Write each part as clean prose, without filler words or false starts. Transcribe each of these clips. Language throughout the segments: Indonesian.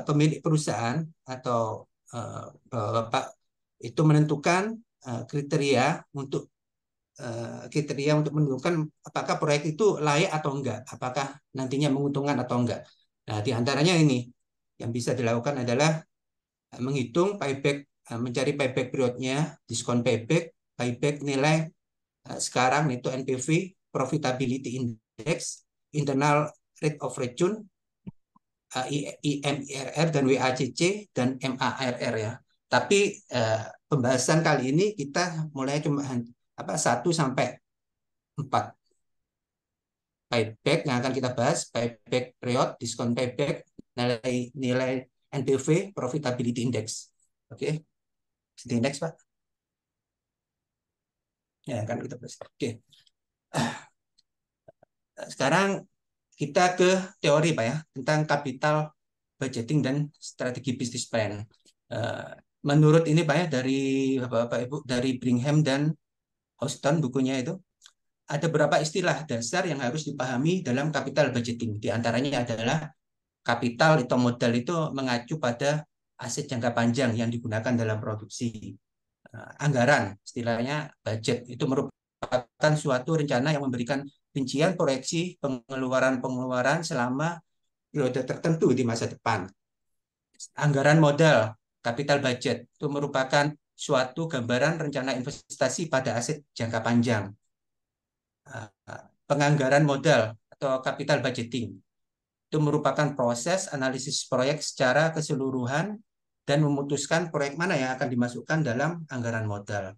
pemilik perusahaan atau Bapak itu menentukan kriteria untuk menentukan apakah proyek itu layak atau enggak, apakah nantinya menguntungkan atau enggak. Nah, di antaranya ini yang bisa dilakukan adalah menghitung payback, mencari payback periodnya, diskon payback, payback nilai sekarang itu NPV, profitability index, internal rate of return, IMIRR dan WACC dan MARR ya. Tapi pembahasan kali ini kita mulai cuma 1 sampai 4 payback yang akan kita bahas, payback period, diskon payback, nilai nilai NPV, profitability index. Oke, okay. Next Pak. Ya kan kita bahas. Oke. Okay. Sekarang kita ke teori Pak ya, tentang capital budgeting dan strategi bisnis plan. Menurut ini Pak ya, dari Bapak Ibu, dari Brigham dan Houston bukunya itu, ada beberapa istilah dasar yang harus dipahami dalam capital budgeting. Di antaranya adalah kapital atau modal itu mengacu pada aset jangka panjang yang digunakan dalam produksi. Anggaran, istilahnya budget, itu merupakan suatu rencana yang memberikan rincian proyeksi pengeluaran-pengeluaran selama periode tertentu di masa depan. Anggaran modal, capital budget, itu merupakan suatu gambaran rencana investasi pada aset jangka panjang. Penganggaran modal atau capital budgeting, itu merupakan proses analisis proyek secara keseluruhan dan memutuskan proyek mana yang akan dimasukkan dalam anggaran modal.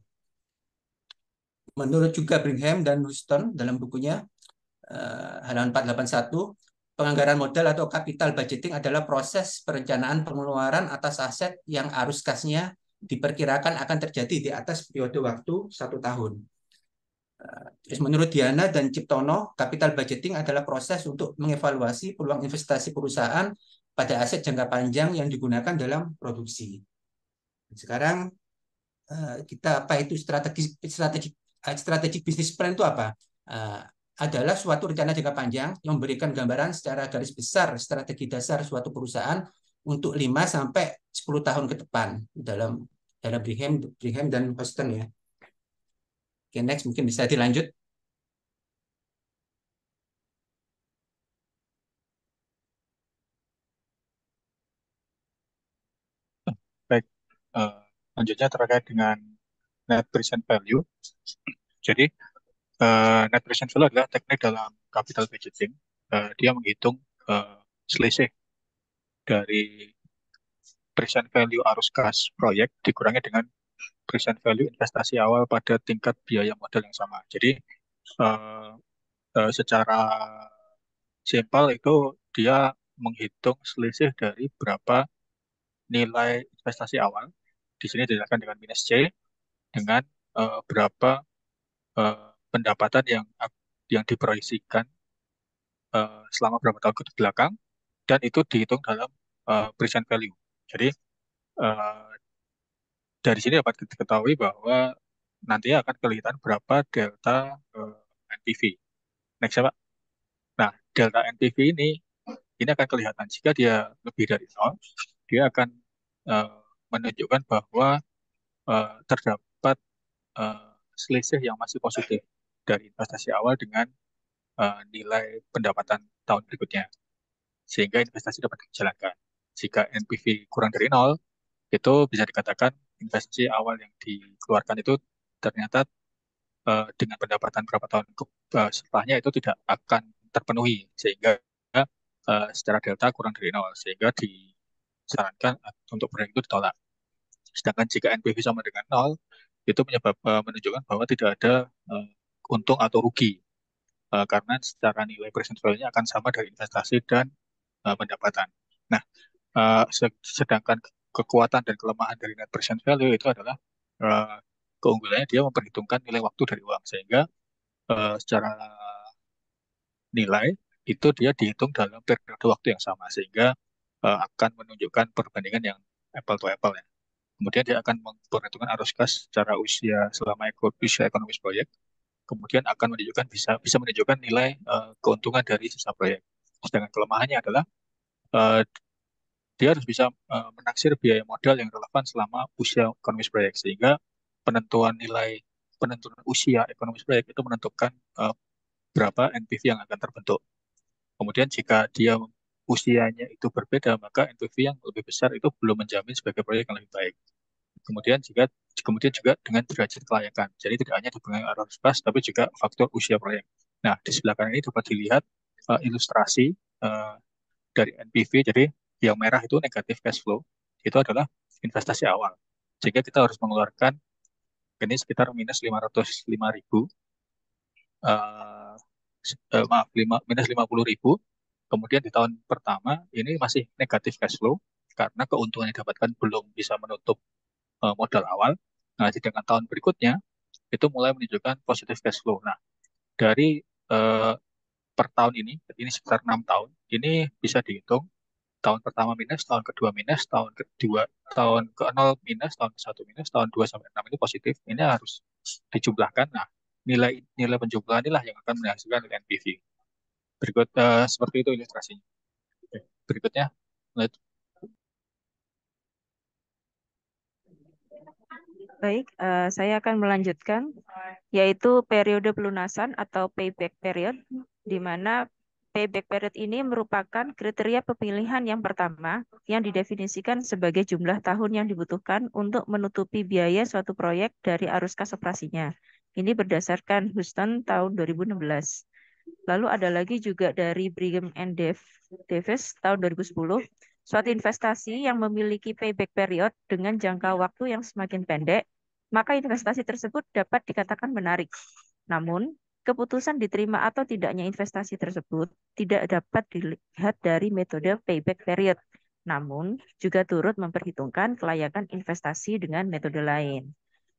Menurut juga Brigham dan Houston dalam bukunya halaman 481, penganggaran modal atau capital budgeting adalah proses perencanaan pengeluaran atas aset yang arus kasnya diperkirakan akan terjadi di atas periode waktu 1 tahun. Terus menurut Diana dan Ciptono, capital budgeting adalah proses untuk mengevaluasi peluang investasi perusahaan pada aset jangka panjang yang digunakan dalam produksi. Sekarang kita apa itu strategi bisnis plan itu apa? Adalah suatu rencana jangka panjang yang memberikan gambaran secara garis besar strategi dasar suatu perusahaan untuk 5 sampai 10 tahun ke depan dalam Brigham dan Houston ya. Oke, next mungkin bisa dilanjut. Baik, selanjutnya terkait dengan net present value. Jadi, net present value adalah teknik dalam capital budgeting. Dia menghitung selisih dari present value arus kas proyek dikurangi dengan present value investasi awal pada tingkat biaya modal yang sama. Jadi, uh, secara simpel itu dia menghitung selisih dari berapa nilai investasi awal. Di sini dijelaskan dengan minus C, dengan berapa pendapatan yang diproyeksikan selama beberapa tahun ke belakang, dan itu dihitung dalam present value. Jadi uh, dari sini dapat diketahui bahwa nanti akan kelihatan berapa delta NPV. Next ya Pak. Nah, delta NPV ini akan kelihatan jika dia lebih dari 0, dia akan uh, menunjukkan bahwa terdapat selisih yang masih positif dari investasi awal dengan nilai pendapatan tahun berikutnya, sehingga investasi dapat dijalankan. Jika NPV kurang dari 0, itu bisa dikatakan investasi awal yang dikeluarkan itu ternyata dengan pendapatan berapa tahun setelahnya itu tidak akan terpenuhi, sehingga secara delta kurang dari 0, sehingga disarankan untuk proyek itu ditolak. Sedangkan jika NPV sama dengan 0, itu menunjukkan bahwa tidak ada untung atau rugi, karena secara nilai present value-nya akan sama dari investasi dan pendapatan. Nah, sedangkan kekuatan dan kelemahan dari net present value itu adalah keunggulannya dia memperhitungkan nilai waktu dari uang, sehingga secara nilai itu dia dihitung dalam periode waktu yang sama, sehingga akan menunjukkan perbandingan yang apple to apple ya. Kemudian dia akan memperhitungkan arus kas secara selama usia ekonomis proyek. Kemudian akan menunjukkan bisa menunjukkan nilai keuntungan dari sisa proyek. Sedangkan kelemahannya adalah dia harus bisa menaksir biaya modal yang relevan selama usia ekonomis proyek, sehingga penentuan usia ekonomis proyek itu menentukan berapa NPV yang akan terbentuk. Kemudian jika dia usianya itu berbeda, maka NPV yang lebih besar itu belum menjamin sebagai proyek yang lebih baik. Kemudian juga dengan derajat kelayakan. Jadi tidak hanya dipengaruhi arus kas, tapi juga faktor usia proyek. Nah, di sebelah kanan ini dapat dilihat ilustrasi uh, dari NPV. Jadi yang merah itu negatif cash flow. Itu adalah investasi awal. Sehingga kita harus mengeluarkan ini sekitar minus 505.000. Uh, maaf, minus 50.000. Kemudian di tahun pertama ini masih negatif cash flow karena keuntungan yang didapatkan belum bisa menutup modal awal. Nah, sedangkan tahun berikutnya itu mulai menunjukkan positif cash flow. Nah, dari per tahun ini sekitar 6 tahun, ini bisa dihitung tahun pertama minus, tahun kedua minus, tahun ke-0 minus, tahun ke-1 minus, tahun 2 sampai 6 ini positif. Ini harus dijumlahkan. Nah, nilai nilai penjumlahan inilah yang akan menghasilkan nilai NPV. Seperti itu ilustrasinya. Oke, berikutnya, Baik, saya akan melanjutkan, yaitu periode pelunasan atau payback period, di mana payback period ini merupakan kriteria pemilihan yang pertama yang didefinisikan sebagai jumlah tahun yang dibutuhkan untuk menutupi biaya suatu proyek dari arus kas operasinya. Ini berdasarkan Houston tahun 2016. Lalu ada lagi juga dari Brigham and Davis tahun 2010. Suatu investasi yang memiliki payback period dengan jangka waktu yang semakin pendek, maka investasi tersebut dapat dikatakan menarik. Namun, keputusan diterima atau tidaknya investasi tersebut tidak dapat dilihat dari metode payback period, namun juga turut memperhitungkan kelayakan investasi dengan metode lain.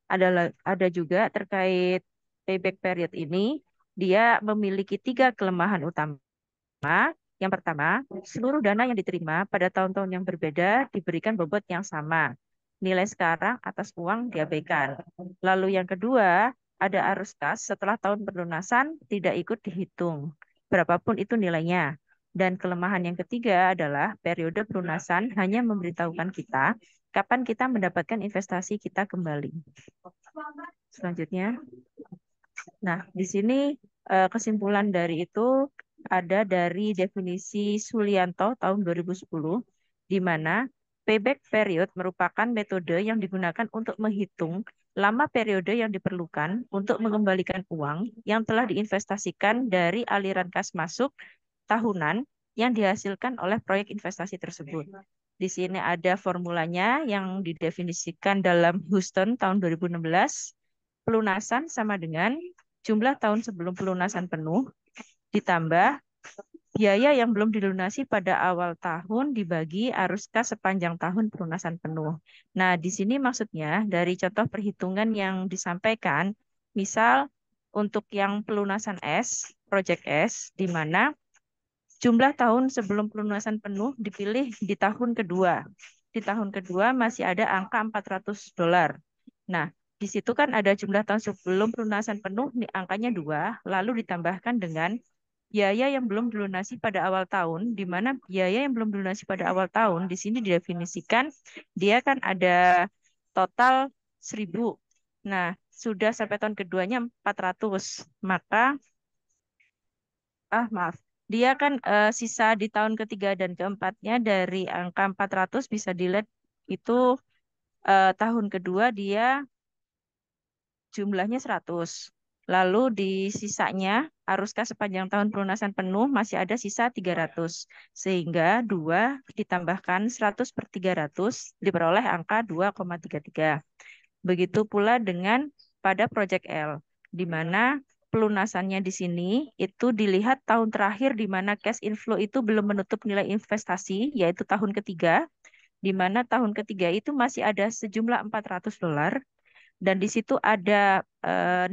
Ada juga terkait payback period ini, dia memiliki 3 kelemahan utama. Yang pertama, seluruh dana yang diterima pada tahun-tahun yang berbeda diberikan bobot yang sama. Nilai sekarang atas uang diabaikan. Lalu yang kedua, ada arus kas setelah tahun pelunasan tidak ikut dihitung, berapapun itu nilainya. Dan kelemahan yang ketiga adalah periode pelunasan hanya memberitahukan kita kapan kita mendapatkan investasi kita kembali. Selanjutnya, nah di sini kesimpulan dari itu ada dari definisi Sulianto tahun 2010, di mana payback period merupakan metode yang digunakan untuk menghitung lama periode yang diperlukan untuk mengembalikan uang yang telah diinvestasikan dari aliran kas masuk tahunan yang dihasilkan oleh proyek investasi tersebut. Di sini ada formulanya yang didefinisikan dalam Houston tahun 2016. Pelunasan sama dengan jumlah tahun sebelum pelunasan penuh ditambah biaya yang belum dilunasi pada awal tahun dibagi arus kas sepanjang tahun pelunasan penuh. Nah, di sini maksudnya dari contoh perhitungan yang disampaikan, misal untuk yang pelunasan S, Project S, di mana jumlah tahun sebelum pelunasan penuh dipilih di tahun kedua. Di tahun kedua masih ada angka $400. Nah, di situ kan ada jumlah tahun sebelum pelunasan penuh, angkanya 2, lalu ditambahkan dengan biaya yang belum dilunasi pada awal tahun, di mana biaya yang belum dilunasi pada awal tahun, di sini didefinisikan, dia kan ada total 1.000. Nah, sudah sampai tahun keduanya 400. Maka maaf. Dia kan sisa di tahun ketiga dan keempatnya dari angka 400 bisa dilihat itu tahun kedua dia jumlahnya 100. Lalu di sisanya arus kas sepanjang tahun pelunasan penuh masih ada sisa 300. Sehingga 2 ditambahkan 100 per 300 diperoleh angka 2,33. Begitu pula dengan pada Project L, di mana pelunasannya di sini itu dilihat tahun terakhir di mana cash inflow itu belum menutup nilai investasi, yaitu tahun ketiga, di mana tahun ketiga itu masih ada sejumlah $400, dan di situ ada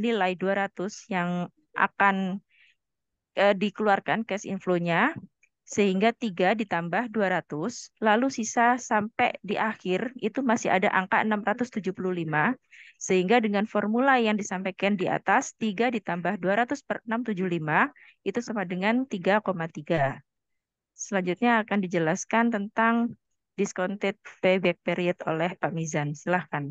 nilai 200 yang akan dikeluarkan cash inflow-nya, sehingga 3 ditambah 200, lalu sisa sampai di akhir itu masih ada angka 675, sehingga dengan formula yang disampaikan di atas, 3 ditambah 200 per 675, itu sama dengan 3,3. Selanjutnya akan dijelaskan tentang discounted payback period oleh Pak Mizan. Silahkan.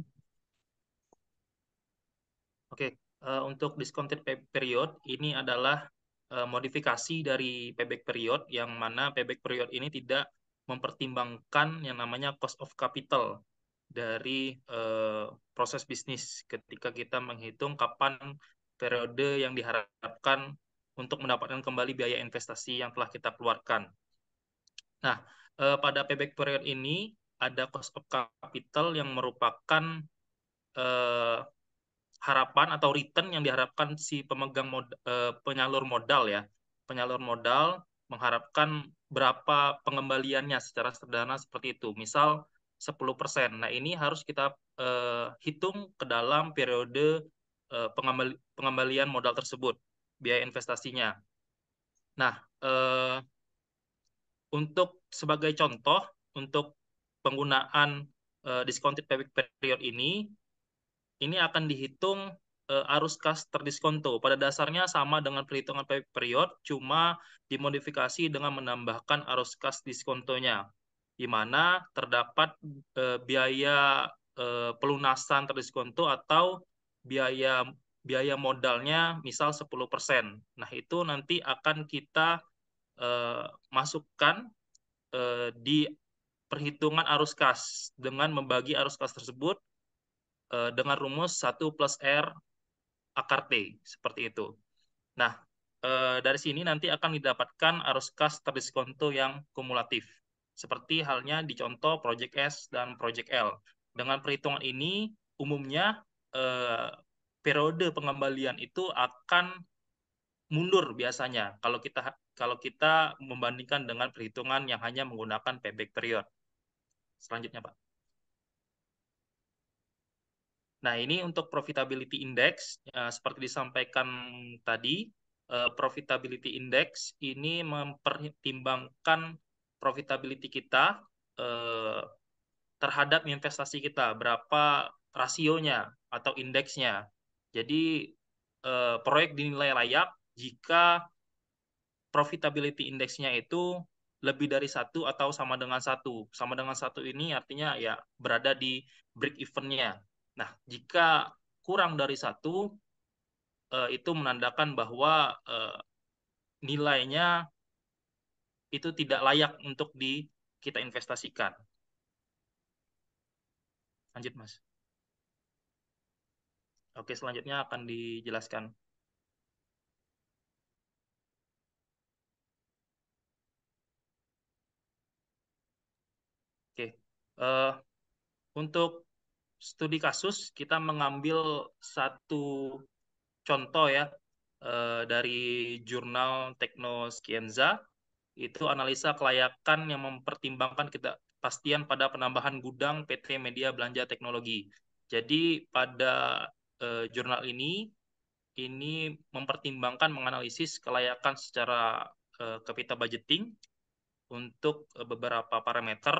Oke, untuk discounted period ini adalah modifikasi dari payback period yang mana payback period ini tidak mempertimbangkan yang namanya cost of capital dari proses bisnis ketika kita menghitung kapan periode yang diharapkan untuk mendapatkan kembali biaya investasi yang telah kita keluarkan. Nah, pada payback period ini ada cost of capital yang merupakan harapan atau return yang diharapkan si penyalur modal ya. Penyalur modal mengharapkan berapa pengembaliannya secara sederhana seperti itu. Misal 10%. Nah, ini harus kita hitung ke dalam periode pengembalian modal tersebut, biaya investasinya. Nah, untuk sebagai contoh untuk penggunaan discounted payback period ini akan dihitung arus kas terdiskonto. Pada dasarnya sama dengan perhitungan payback period, cuma dimodifikasi dengan menambahkan arus kas diskontonya, di mana terdapat biaya pelunasan terdiskonto atau biaya modalnya misal 10%. Nah, itu nanti akan kita masukkan di perhitungan arus kas dengan membagi arus kas tersebut dengan rumus 1 plus R akar T, seperti itu. Nah, dari sini nanti akan didapatkan arus kas terdiskonto yang kumulatif, seperti halnya di contoh Project S dan Project L. Dengan perhitungan ini, umumnya periode pengembalian itu akan mundur biasanya kalau kita membandingkan dengan perhitungan yang hanya menggunakan payback period. Selanjutnya, Pak. Nah, ini untuk profitability index, seperti disampaikan tadi, profitability index ini mempertimbangkan profitability kita terhadap investasi kita, berapa rasionya atau indeksnya. Jadi, proyek dinilai layak jika profitability indeksnya itu lebih dari 1 atau sama dengan 1. Sama dengan 1 ini artinya ya berada di break even-nya. Nah, jika kurang dari 1, itu menandakan bahwa nilainya itu tidak layak untuk kita investasikan. Lanjut, Mas. Oke, selanjutnya akan dijelaskan. Oke, untuk studi kasus kita mengambil satu contoh ya dari jurnal Technoscienza, itu analisa kelayakan yang mempertimbangkan kepastian pada penambahan gudang PT Media Belanja Teknologi. Jadi pada jurnal ini mempertimbangkan menganalisis kelayakan secara capital budgeting untuk beberapa parameter,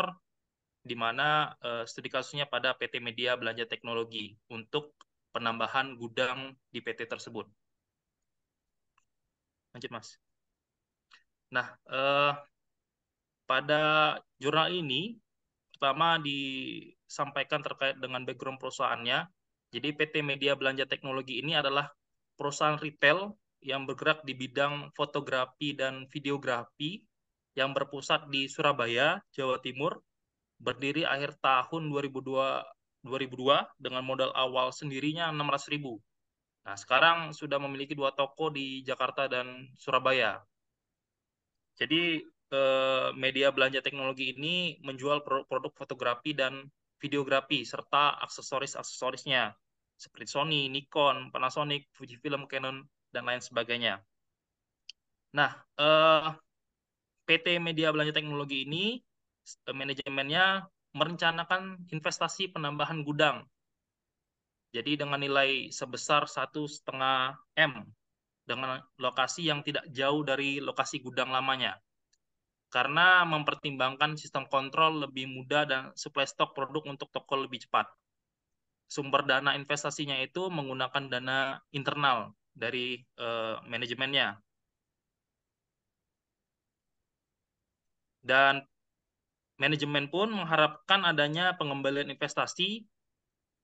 di mana studi kasusnya pada PT Media Belanja Teknologi untuk penambahan gudang di PT tersebut. Lanjut, Mas. Nah, pada jurnal ini pertama disampaikan terkait dengan background perusahaannya. Jadi PT Media Belanja Teknologi ini adalah perusahaan retail yang bergerak di bidang fotografi dan videografi yang berpusat di Surabaya, Jawa Timur, berdiri akhir tahun 2002 dengan modal awal sendirinya 600.000. Nah, sekarang sudah memiliki 2 toko di Jakarta dan Surabaya. Jadi Media Belanja Teknologi ini menjual produk fotografi dan videografi serta aksesoris-aksesorisnya seperti Sony, Nikon, Panasonic, Fujifilm, Canon, dan lain sebagainya. Nah, PT Media Belanja Teknologi ini manajemennya merencanakan investasi penambahan gudang. Jadi dengan nilai sebesar 1,5 M dengan lokasi yang tidak jauh dari lokasi gudang lamanya. Karena mempertimbangkan sistem kontrol lebih mudah dan supply stok produk untuk toko lebih cepat. Sumber dana investasinya itu menggunakan dana internal dari manajemennya. Dan Manajemen pun mengharapkan adanya pengembalian investasi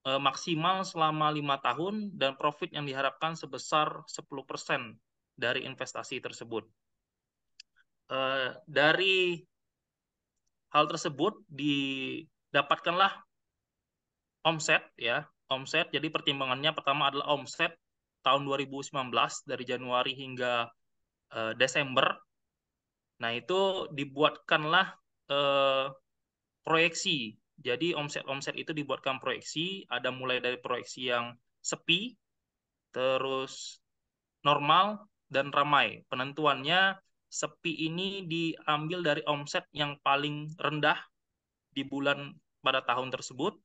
maksimal selama 5 tahun dan profit yang diharapkan sebesar 10% dari investasi tersebut. Dari hal tersebut didapatkanlah omset ya, omset. Jadi pertimbangannya pertama adalah omset tahun 2019 dari Januari hingga Desember. Nah, itu dibuatkanlah proyeksi. Jadi omset-omset itu dibuatkan proyeksi, ada mulai dari proyeksi yang sepi, terus normal, dan ramai. Penentuannya sepi ini diambil dari omset yang paling rendah di bulan pada tahun tersebut,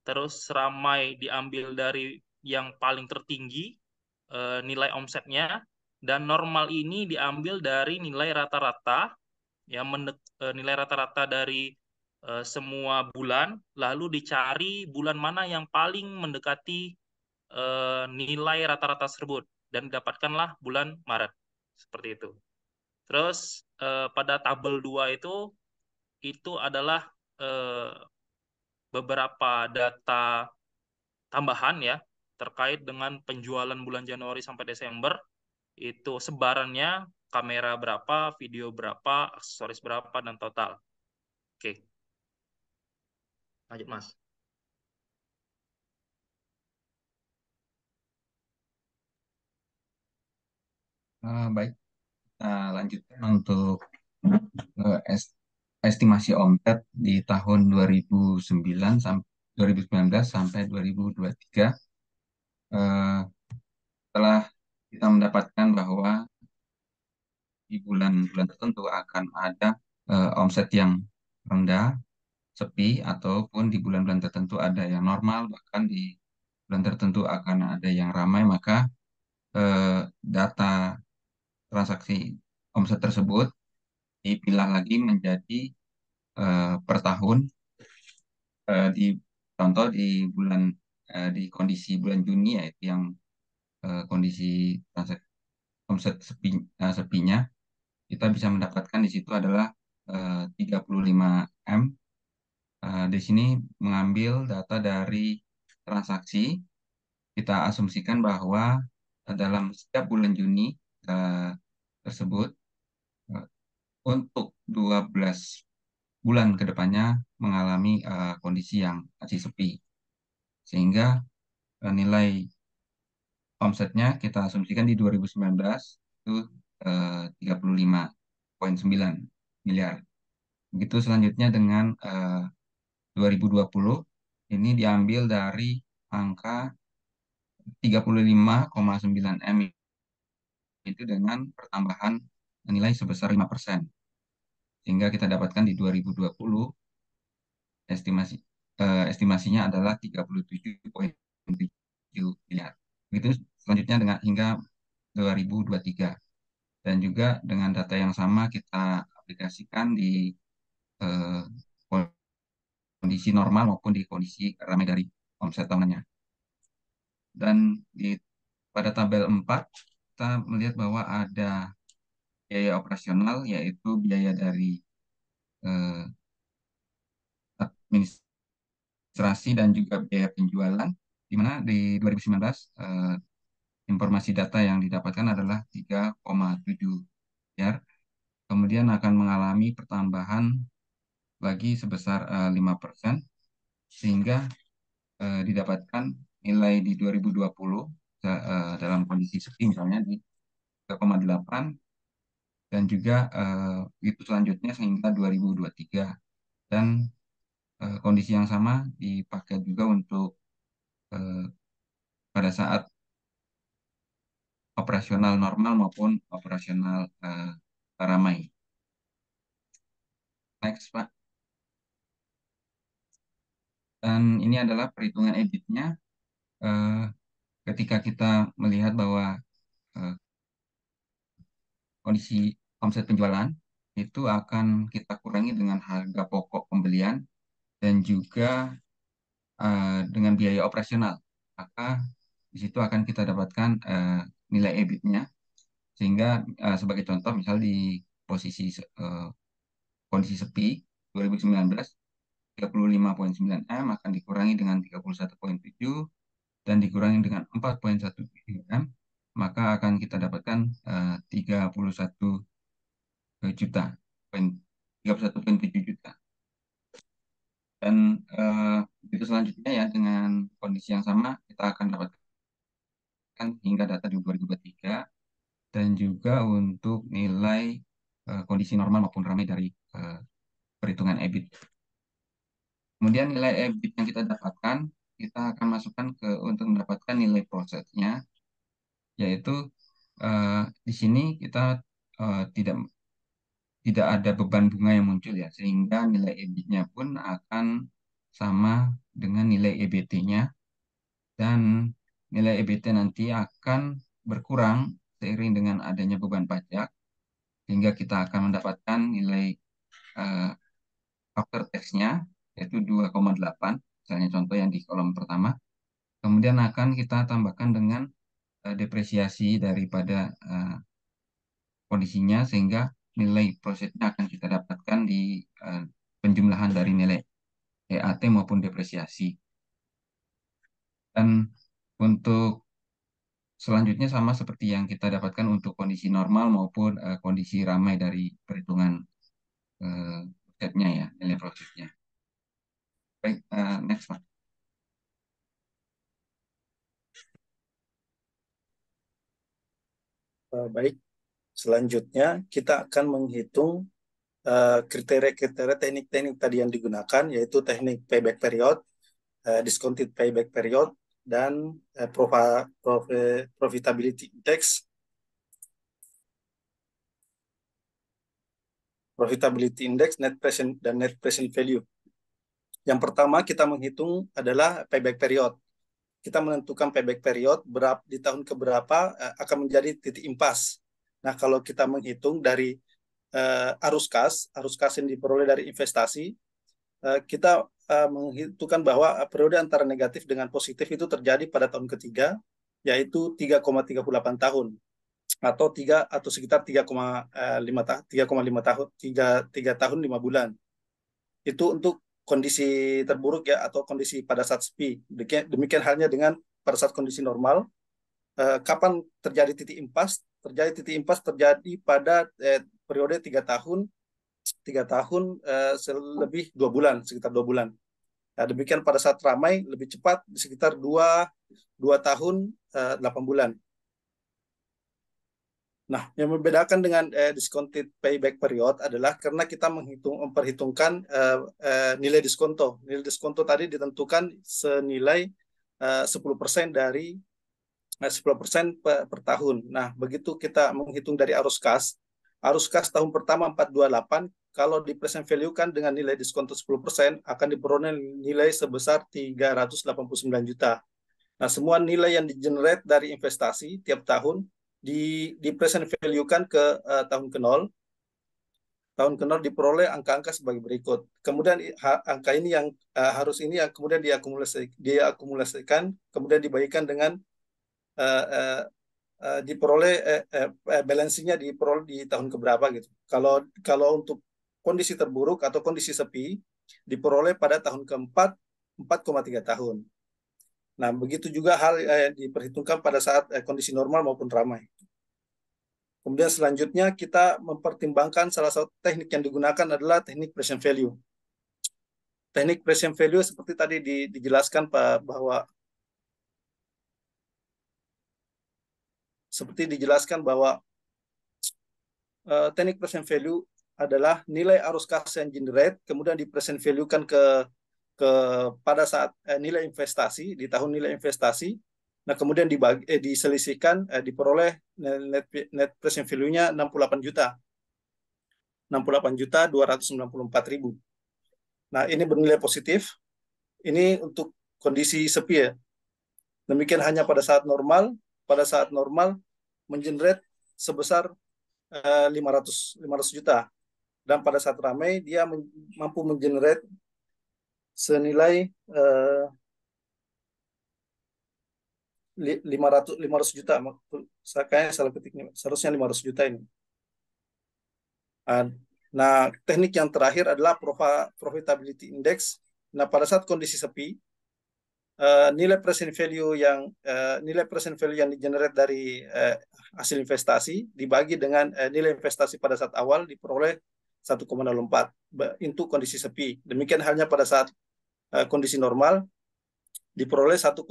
terus ramai diambil dari yang paling tertinggi nilai omsetnya, dan normal ini diambil dari nilai rata-rata ya nilai rata-rata dari semua bulan, lalu dicari bulan mana yang paling mendekati nilai rata-rata tersebut dan didapatkanlah bulan Maret seperti itu. Terus pada tabel 2 itu adalah beberapa data tambahan ya terkait dengan penjualan bulan Januari sampai Desember, itu sebarannya, kamera berapa, video berapa, aksesoris berapa, dan total. Oke, lanjut Mas. Baik, kita lanjutkan untuk estimasi omset di tahun 2019 sampai 2023. Setelah kita mendapatkan bahwa di bulan-bulan tertentu akan ada omset yang rendah, sepi, ataupun di bulan-bulan tertentu ada yang normal, bahkan di bulan tertentu akan ada yang ramai, maka data transaksi omset tersebut dipilah lagi menjadi per tahun. Di contoh di bulan di kondisi bulan Juni, yaitu yang kondisi transaksi omset sepinya, kita bisa mendapatkan di situ adalah 35 M. Di sini mengambil data dari transaksi, kita asumsikan bahwa dalam setiap bulan Juni tersebut untuk 12 bulan ke depannya mengalami kondisi yang masih sepi. Sehingga nilai omsetnya kita asumsikan di 2019 itu 35,9 miliar. Begitu selanjutnya dengan 2020, ini diambil dari angka 35,9 M, itu dengan pertambahan nilai sebesar 5%. Sehingga kita dapatkan di 2020 estimasinya adalah 37,7 miliar. Begitu selanjutnya dengan hingga 2023. Dan juga dengan data yang sama kita aplikasikan di kondisi normal maupun di kondisi ramai dari omset tahunannya. Dan pada tabel 4 kita melihat bahwa ada biaya operasional, yaitu biaya dari administrasi dan juga biaya penjualan, di mana di 2019 informasi data yang didapatkan adalah 3,7 miliar. Kemudian akan mengalami pertambahan lagi sebesar 5%, sehingga didapatkan nilai di 2020 dalam kondisi sepi misalnya di 3,8, dan juga itu selanjutnya sehingga 2023. Dan kondisi yang sama dipakai juga untuk pada saat operasional normal maupun operasional ramai. Next, Pak. Dan ini adalah perhitungan EBIT-nya ketika kita melihat bahwa kondisi omset penjualan itu akan kita kurangi dengan harga pokok pembelian dan juga dengan biaya operasional. Maka di situ akan kita dapatkan nilai EBIT-nya. Sehingga sebagai contoh, misal di posisi kondisi sepi, 2019 35,9 M akan dikurangi dengan 31,7 dan dikurangi dengan 4,17 M, maka akan kita dapatkan 31 juta, 31,7 juta. Dan itu selanjutnya ya, dengan kondisi yang sama kita akan dapatkan hingga data di 2023 dan juga untuk nilai kondisi normal maupun ramai dari perhitungan EBIT. Kemudian nilai EBIT yang kita dapatkan, kita akan masukkan untuk mendapatkan nilai prosesnya, yaitu di sini kita tidak ada beban bunga yang muncul ya, sehingga nilai EBIT-nya pun akan sama dengan nilai EBT-nya, dan nilai EBT nanti akan berkurang seiring dengan adanya beban pajak, sehingga kita akan mendapatkan nilai after tax-nya yaitu 2,8, misalnya contoh yang di kolom pertama. Kemudian akan kita tambahkan dengan depresiasi daripada kondisinya, sehingga nilai prosesnya akan kita dapatkan di penjumlahan dari nilai EAT maupun depresiasi. Dan untuk selanjutnya sama seperti yang kita dapatkan untuk kondisi normal maupun kondisi ramai dari perhitungan prosesnya ya, nilai prosesnya. Baik, next Pak. Baik, selanjutnya kita akan menghitung kriteria-kriteria teknik-teknik tadi yang digunakan, yaitu teknik payback period, discounted payback period, dan profitability index. Profitability index, net present dan net present value. Yang pertama kita menghitung adalah payback period. Kita menentukan payback period di tahun keberapa akan menjadi titik impas. Nah, kalau kita menghitung dari arus kas yang diperoleh dari investasi, kita menghitungkan bahwa periode antara negatif dengan positif itu terjadi pada tahun ketiga, yaitu 3,38 tahun atau sekitar 3,5 tahun, 3 tahun 5 bulan. Itu untuk kondisi terburuk ya, atau kondisi pada saat sepi. Demikian halnya dengan pada saat kondisi normal. Kapan terjadi titik impas? Terjadi pada periode 3 tahun lebih 2 bulan, sekitar 2 bulan. Nah, demikian pada saat ramai lebih cepat, sekitar 2 tahun 8 bulan. Nah, yang membedakan dengan discounted payback period adalah karena kita memperhitungkan nilai diskonto. Nilai diskonto tadi ditentukan senilai 10% dari 10% per tahun. Nah, begitu kita menghitung dari arus kas tahun pertama 428, kalau di present value kan dengan nilai diskonto 10% akan diperoleh nilai sebesar 389 juta. Nah, semua nilai yang di-generate dari investasi tiap tahun di present value kan ke tahun ke nol. Tahun ke nol diperoleh angka-angka sebagai berikut. Kemudian angka ini yang kemudian diakumulasikan, kemudian dibagikan dengan diperoleh balansinya diperoleh di tahun keberapa gitu. Kalau untuk kondisi terburuk atau kondisi sepi diperoleh pada tahun keempat 4,3 tahun. Nah, begitu juga hal diperhitungkan pada saat kondisi normal maupun ramai. Kemudian selanjutnya kita mempertimbangkan salah satu teknik yang digunakan adalah teknik present value. Teknik present value seperti tadi dijelaskan Pak, bahwa teknik present value adalah nilai arus kas yang generate, kemudian di present value kan ke pada saat nilai investasi, di tahun nilai investasi. Nah, kemudian diselisihkan, diperoleh net present value-nya 68 juta. 68.294.000. Nah, ini bernilai positif. Ini untuk kondisi sepi ya. Demikian hanya pada saat normal mengenerate sebesar 500 juta. Dan pada saat ramai dia mampu mengenerate senilai 500 juta. Saya kayaknya salah ketiknya. Seharusnya 500 juta ini. Nah, teknik yang terakhir adalah profitability index. Nah, pada saat kondisi sepi, nilai present value yang digenerate dari hasil investasi dibagi dengan nilai investasi pada saat awal diperoleh 1,04 untuk kondisi sepi. Demikian halnya pada saat kondisi normal diperoleh 1,12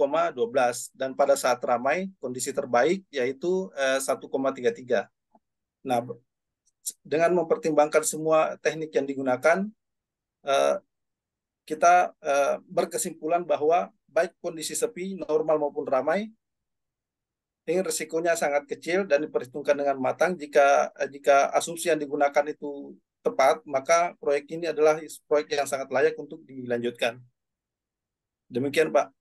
dan pada saat ramai kondisi terbaik yaitu 1,33. Nah, dengan mempertimbangkan semua teknik yang digunakan, kita berkesimpulan bahwa baik kondisi sepi, normal maupun ramai, ini risikonya sangat kecil dan diperhitungkan dengan matang. Jika asumsi yang digunakan itu tepat, maka proyek ini adalah proyek yang sangat layak untuk dilanjutkan. Demikian, Pak.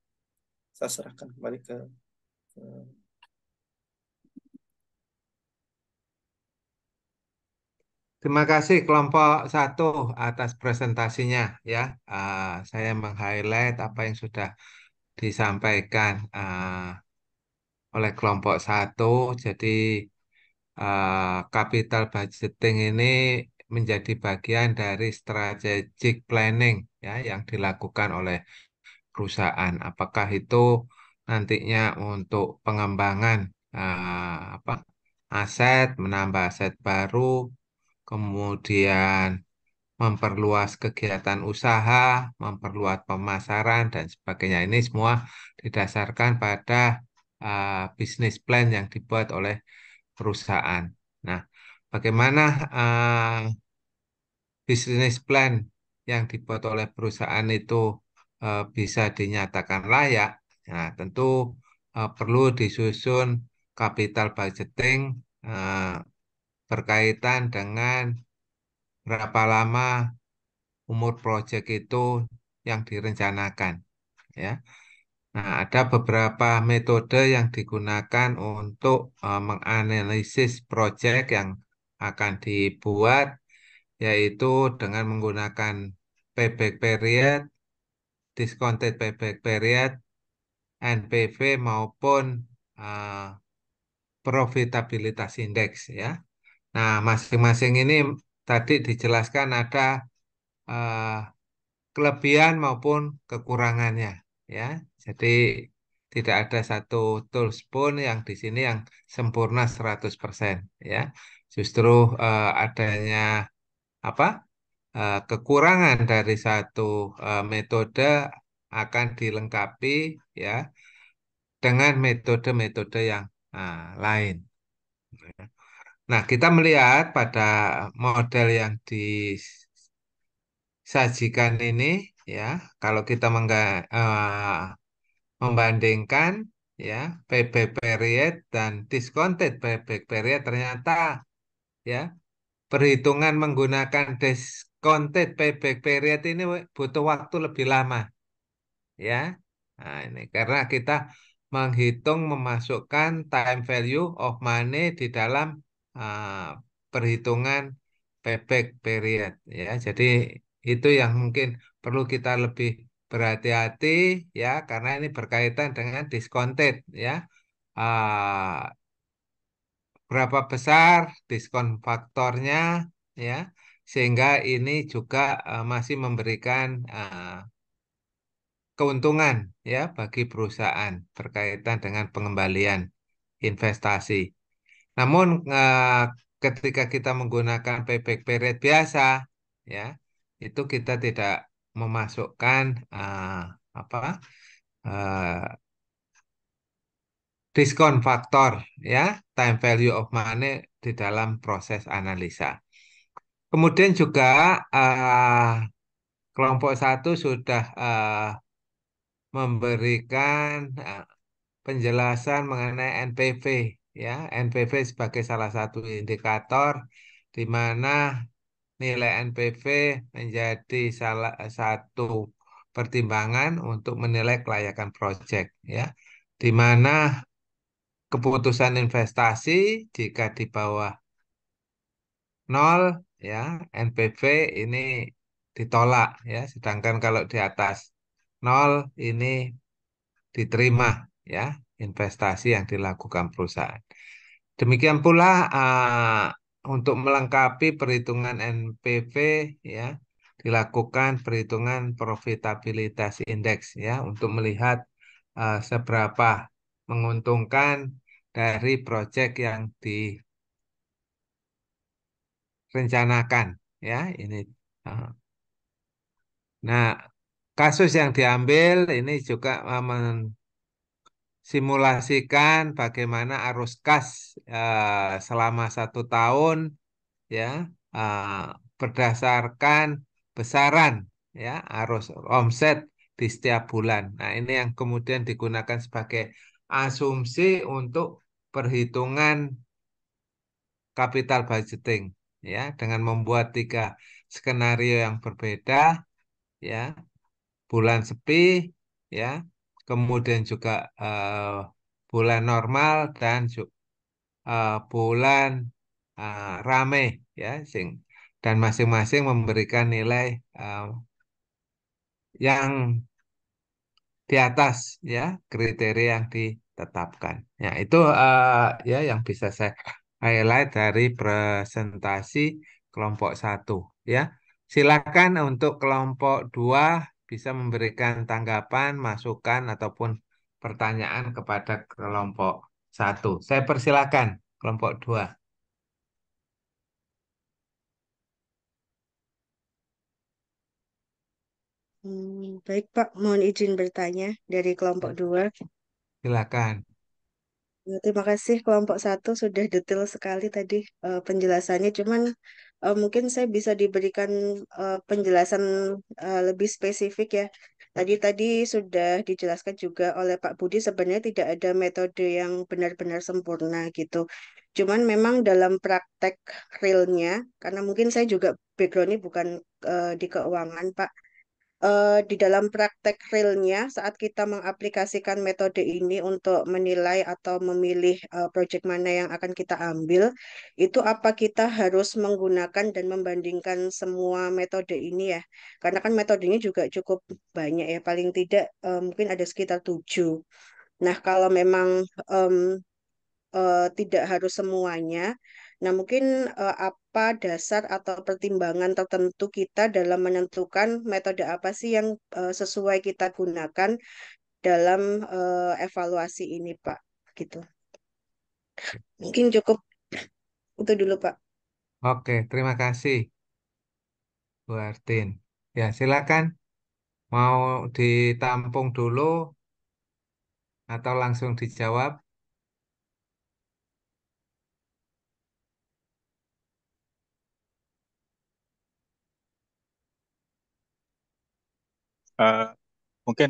Saya serahkan kembali ke Terima kasih kelompok 1 atas presentasinya ya. Saya meng-highlight apa yang sudah disampaikan oleh kelompok 1. Jadi capital budgeting ini menjadi bagian dari strategic planning ya yang dilakukan oleh perusahaan. Apakah itu nantinya untuk pengembangan apa aset, menambah aset baru, kemudian memperluas kegiatan usaha, memperluas pemasaran, dan sebagainya. Ini semua didasarkan pada bisnis plan yang dibuat oleh perusahaan. Nah, bagaimana bisnis plan yang dibuat oleh perusahaan itu bisa dinyatakan layak? Nah, tentu perlu disusun capital budgeting eh, berkaitan dengan berapa lama umur proyek itu yang direncanakan ya. Nah, ada beberapa metode yang digunakan untuk menganalisis proyek yang akan dibuat, yaitu dengan menggunakan payback period, discounted payback period, NPV maupun uh, profitabilitas index ya. Nah, masing-masing ini tadi dijelaskan ada uh, kelebihan maupun kekurangannya ya. Jadi tidak ada satu tools pun yang di sini yang sempurna 100% ya. Justru adanya apa? Kekurangan dari satu metode akan dilengkapi ya dengan metode-metode yang lain. Nah, kita melihat pada model yang disajikan ini ya, kalau kita membandingkan ya payback period dan discounted payback period ternyata ya perhitungan menggunakan discounted payback period ini butuh waktu lebih lama ya. Nah, ini karena kita menghitung memasukkan time value of money di dalam perhitungan payback period ya. Jadi itu yang mungkin perlu kita lebih berhati-hati ya karena ini berkaitan dengan discounted ya. Ah, berapa besar diskon faktornya ya sehingga ini juga masih memberikan keuntungan ya bagi perusahaan berkaitan dengan pengembalian investasi. Namun ketika kita menggunakan payback period biasa ya itu kita tidak memasukkan apa diskon faktor ya time value of money di dalam proses analisa. Kemudian juga kelompok 1 sudah memberikan penjelasan mengenai NPV ya. NPV sebagai salah satu indikator di mana nilai NPV menjadi salah satu pertimbangan untuk menilai kelayakan proyek ya. Di mana keputusan investasi jika di bawah 0 ya NPV ini ditolak ya. Sedangkan kalau di atas 0 ini diterima ya investasi yang dilakukan perusahaan. Demikian pula untuk melengkapi perhitungan NPV ya dilakukan perhitungan profitabilitas indeks ya untuk melihat seberapa menguntungkan dari proyek yang direncanakan ya ini. Uh, Nah, kasus yang diambil ini juga mensimulasikan bagaimana arus kas selama 1 tahun ya eh, berdasarkan besaran ya arus omset di setiap bulan. Nah, ini yang kemudian digunakan sebagai asumsi untuk perhitungan capital budgeting ya dengan membuat 3 skenario yang berbeda ya bulan sepi ya kemudian juga bulan normal dan bulan rame ya dan masing-masing memberikan nilai yang di atas ya kriteria yang ditetapkan. Ya, itu ya yang bisa saya highlight dari presentasi kelompok 1 ya. Silakan untuk kelompok 2 bisa memberikan tanggapan, masukan ataupun pertanyaan kepada kelompok 1. Saya persilakan kelompok 2. Baik Pak, mohon izin bertanya dari kelompok 2. Silakan. Ya, terima kasih kelompok 1 sudah detail sekali tadi penjelasannya. Cuman mungkin saya bisa diberikan penjelasan lebih spesifik ya. Tadi sudah dijelaskan juga oleh Pak Budi sebenarnya tidak ada metode yang benar-benar sempurna gitu. Cuman memang dalam praktek realnya, karena mungkin saya juga backgroundnya bukan di keuangan Pak. Di dalam praktek realnya saat kita mengaplikasikan metode ini untuk menilai atau memilih proyek mana yang akan kita ambil, itu apa kita harus menggunakan dan membandingkan semua metode ini ya? Karena kan metodenya juga cukup banyak ya, paling tidak mungkin ada sekitar 7. Nah, kalau memang em, tidak harus semuanya. Nah, mungkin apa dasar atau pertimbangan tertentu kita dalam menentukan metode apa sih yang sesuai kita gunakan dalam evaluasi ini, Pak? Gitu. Mungkin cukup itu dulu, Pak. Oke, terima kasih Bu Artin. Ya, silakan. Mau ditampung dulu atau langsung dijawab? Eh, Mungkin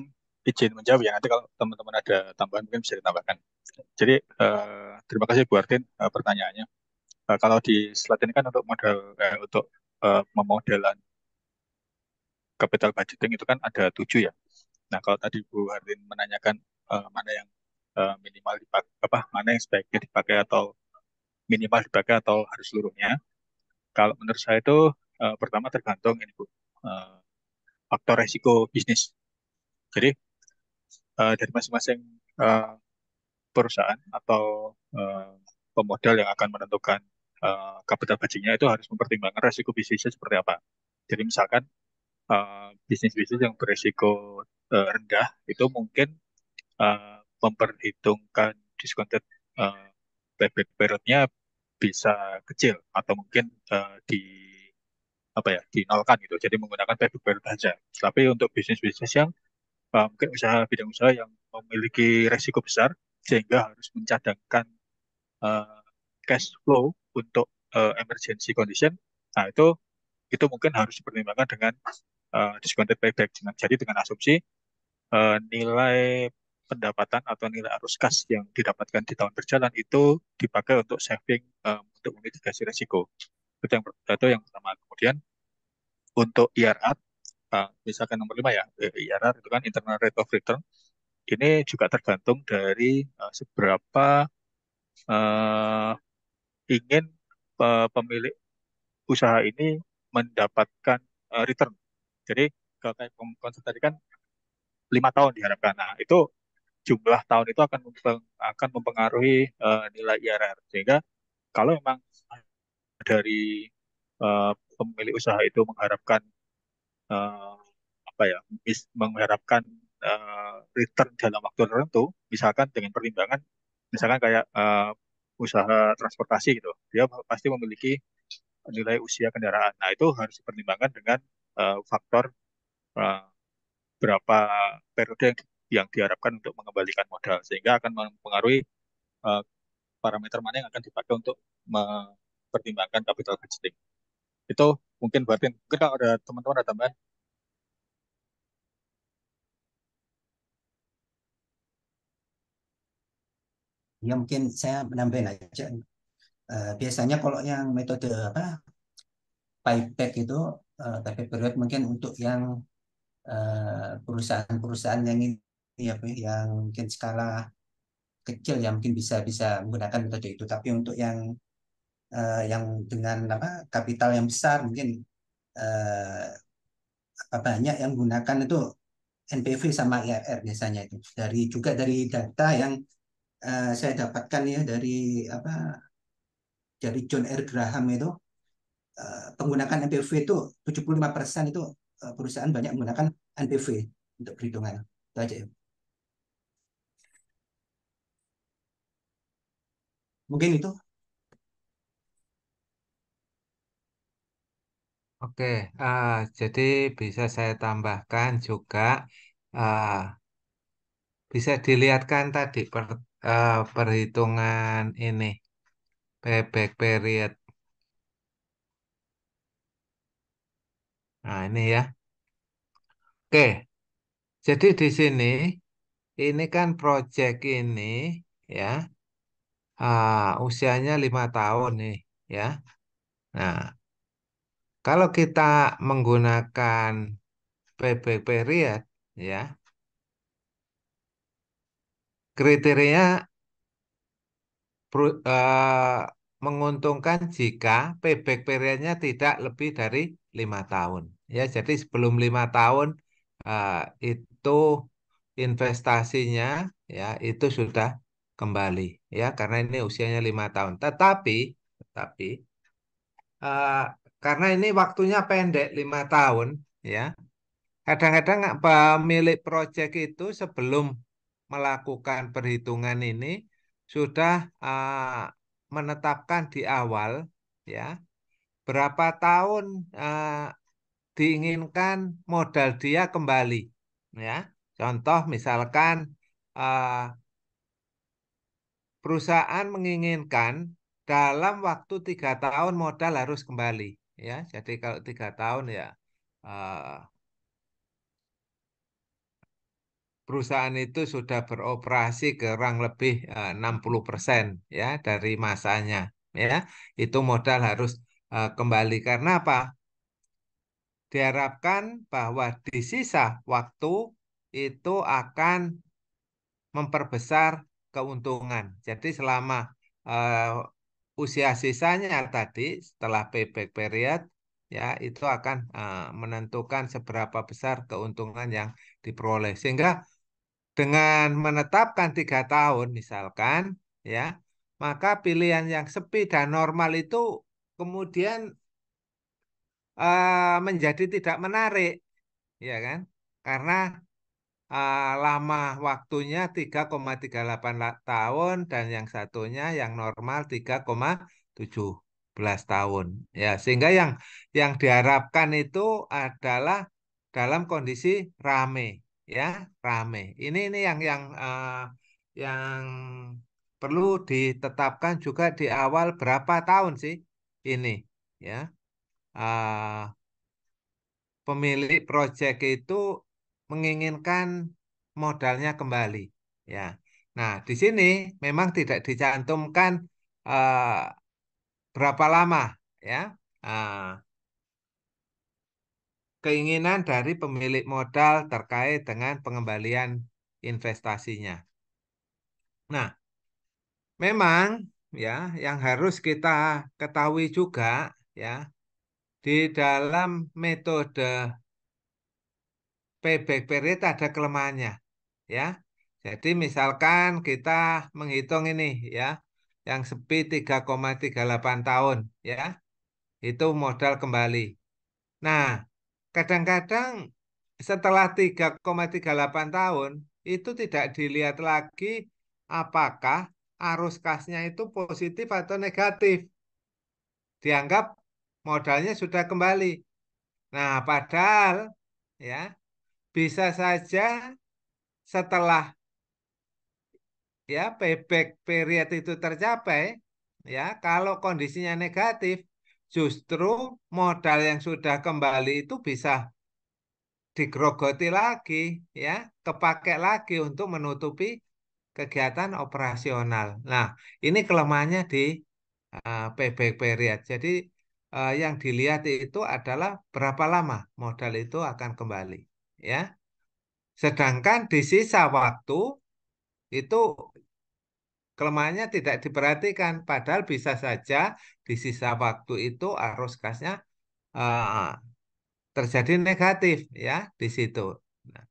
izin menjawab ya, nanti kalau teman-teman ada tambahan mungkin bisa ditambahkan. Jadi terima kasih Bu Artin pertanyaannya. Kalau di slide ini kan untuk model untuk memodelan capital budgeting itu kan ada 7 ya. Nah, kalau tadi Bu Artin menanyakan mana yang minimal dipakai, mana yang sebaiknya dipakai atau minimal dipakai atau harus seluruhnya. Kalau menurut saya itu pertama tergantung ini Bu, eh, faktor resiko bisnis. Jadi dari masing-masing eh, perusahaan atau eh, pemodal yang akan menentukan capital budgetingnya itu harus mempertimbangkan resiko bisnisnya seperti apa. Jadi misalkan bisnis-bisnis yang beresiko rendah itu mungkin memperhitungkan discounted uh, payback periodnya bisa kecil atau mungkin di apa ya dinolkan gitu. Jadi menggunakan payback period saja. Tapi untuk bisnis-bisnis yang mungkin bidang usaha yang memiliki resiko besar sehingga harus mencadangkan uh, cash flow untuk emergency condition, nah itu mungkin harus dipertimbangkan dengan discounted payback. Jadi dengan asumsi nilai pendapatan atau nilai arus kas yang didapatkan di tahun berjalan itu dipakai untuk saving untuk memitigasi risiko. Itu yang pertama. Kemudian untuk IRR, misalkan nomor 5 ya, IRR itu kan internal rate of return. Ini juga tergantung dari seberapa uh, ingin pemilik usaha ini mendapatkan return. Jadi kalau kayak konsep tadi kan 5 tahun diharapkan. Nah, itu jumlah tahun itu akan mempengaruhi nilai IRR. Sehingga kalau memang dari pemilik usaha itu mengharapkan eh, apa ya, mengharapkan return dalam waktu tertentu, misalkan dengan pertimbangan, misalkan kayak usaha transportasi gitu, dia pasti memiliki nilai usia kendaraan. Nah, itu harus dipertimbangkan dengan faktor eh, berapa periode yang diharapkan untuk mengembalikan modal, sehingga akan mempengaruhi eh, parameter mana yang akan dipakai untuk mempertimbangkan capital budgeting. Itu mungkin buatin. Mungkin kalau ada teman-teman ada tambahan. Ya mungkin saya menambahin aja. Biasanya kalau yang metode apa payback itu payback period mungkin untuk yang perusahaan-perusahaan yang ini ya, yang mungkin skala kecil ya mungkin bisa bisa menggunakan metode itu. Tapi untuk yang dengan apa kapital yang besar mungkin eh, banyak yang menggunakan itu NPV sama IRR biasanya itu. Dari data yang saya dapatkan ya apa dari John R. Graham itu penggunaan NPV itu 75% itu perusahaan banyak menggunakan NPV untuk perhitungan. Itu aja ya. Mungkin itu. Oke, jadi bisa saya tambahkan juga, ah, bisa dilihatkan tadi perhitungan ini payback period. Nah, ini ya. Oke, jadi di sini ini kan project ini ya, usianya 5 tahun nih ya. Nah, kalau kita menggunakan payback period ya, kriteria menguntungkan jika payback periodnya tidak lebih dari 5 tahun. Ya, jadi sebelum 5 tahun eh, itu investasinya ya itu sudah kembali ya karena ini usianya 5 tahun. Tetapi eh, karena ini waktunya pendek 5 tahun ya. Kadang-kadang pemilik proyek itu sebelum melakukan perhitungan ini sudah menetapkan di awal ya berapa tahun diinginkan modal dia kembali ya. Contoh misalkan eh, perusahaan menginginkan dalam waktu 3 tahun modal harus kembali ya. Jadi kalau 3 tahun ya eh, perusahaan itu sudah beroperasi kurang lebih 60% ya dari masanya ya. Itu modal harus kembali karena apa? Diharapkan bahwa di sisa waktu itu akan memperbesar keuntungan. Jadi selama usia sisanya tadi setelah payback period ya itu akan menentukan seberapa besar keuntungan yang diperoleh. Sehingga dengan menetapkan 3 tahun misalkan ya, maka pilihan yang sepi dan normal itu kemudian menjadi tidak menarik, ya kan? Karena lama waktunya 3,38 tahun dan yang satunya yang normal 3,17 tahun. Ya, sehingga yang diharapkan itu adalah dalam kondisi rame, ya, rame. Ini yang perlu ditetapkan juga di awal berapa tahun sih ini, ya. Ah, Pemilik proyek itu menginginkan modalnya kembali. Ya. Nah, di sini memang tidak dicantumkan eh, berapa lama ya eh, keinginan dari pemilik modal terkait dengan pengembalian investasinya. Nah, memang ya yang harus kita ketahui juga ya di dalam metode payback period ada kelemahannya ya. Jadi misalkan kita menghitung ini ya, yang sepi 3,38 tahun ya. Itu modal kembali. Nah, kadang-kadang setelah 3,38 tahun, itu tidak dilihat lagi apakah arus kasnya itu positif atau negatif. Dianggap modalnya sudah kembali. Nah, padahal ya bisa saja setelah ya payback period itu tercapai, ya kalau kondisinya negatif, justru modal yang sudah kembali itu bisa digrogoti lagi, ya kepake lagi untuk menutupi kegiatan operasional. Nah, ini kelemahannya di payback period. Jadi yang dilihat itu adalah berapa lama modal itu akan kembali, ya. Sedangkan di sisa waktu itu kelemahannya tidak diperhatikan, padahal bisa saja di sisa waktu itu arus kasnya eh, terjadi negatif ya di situ. Nah,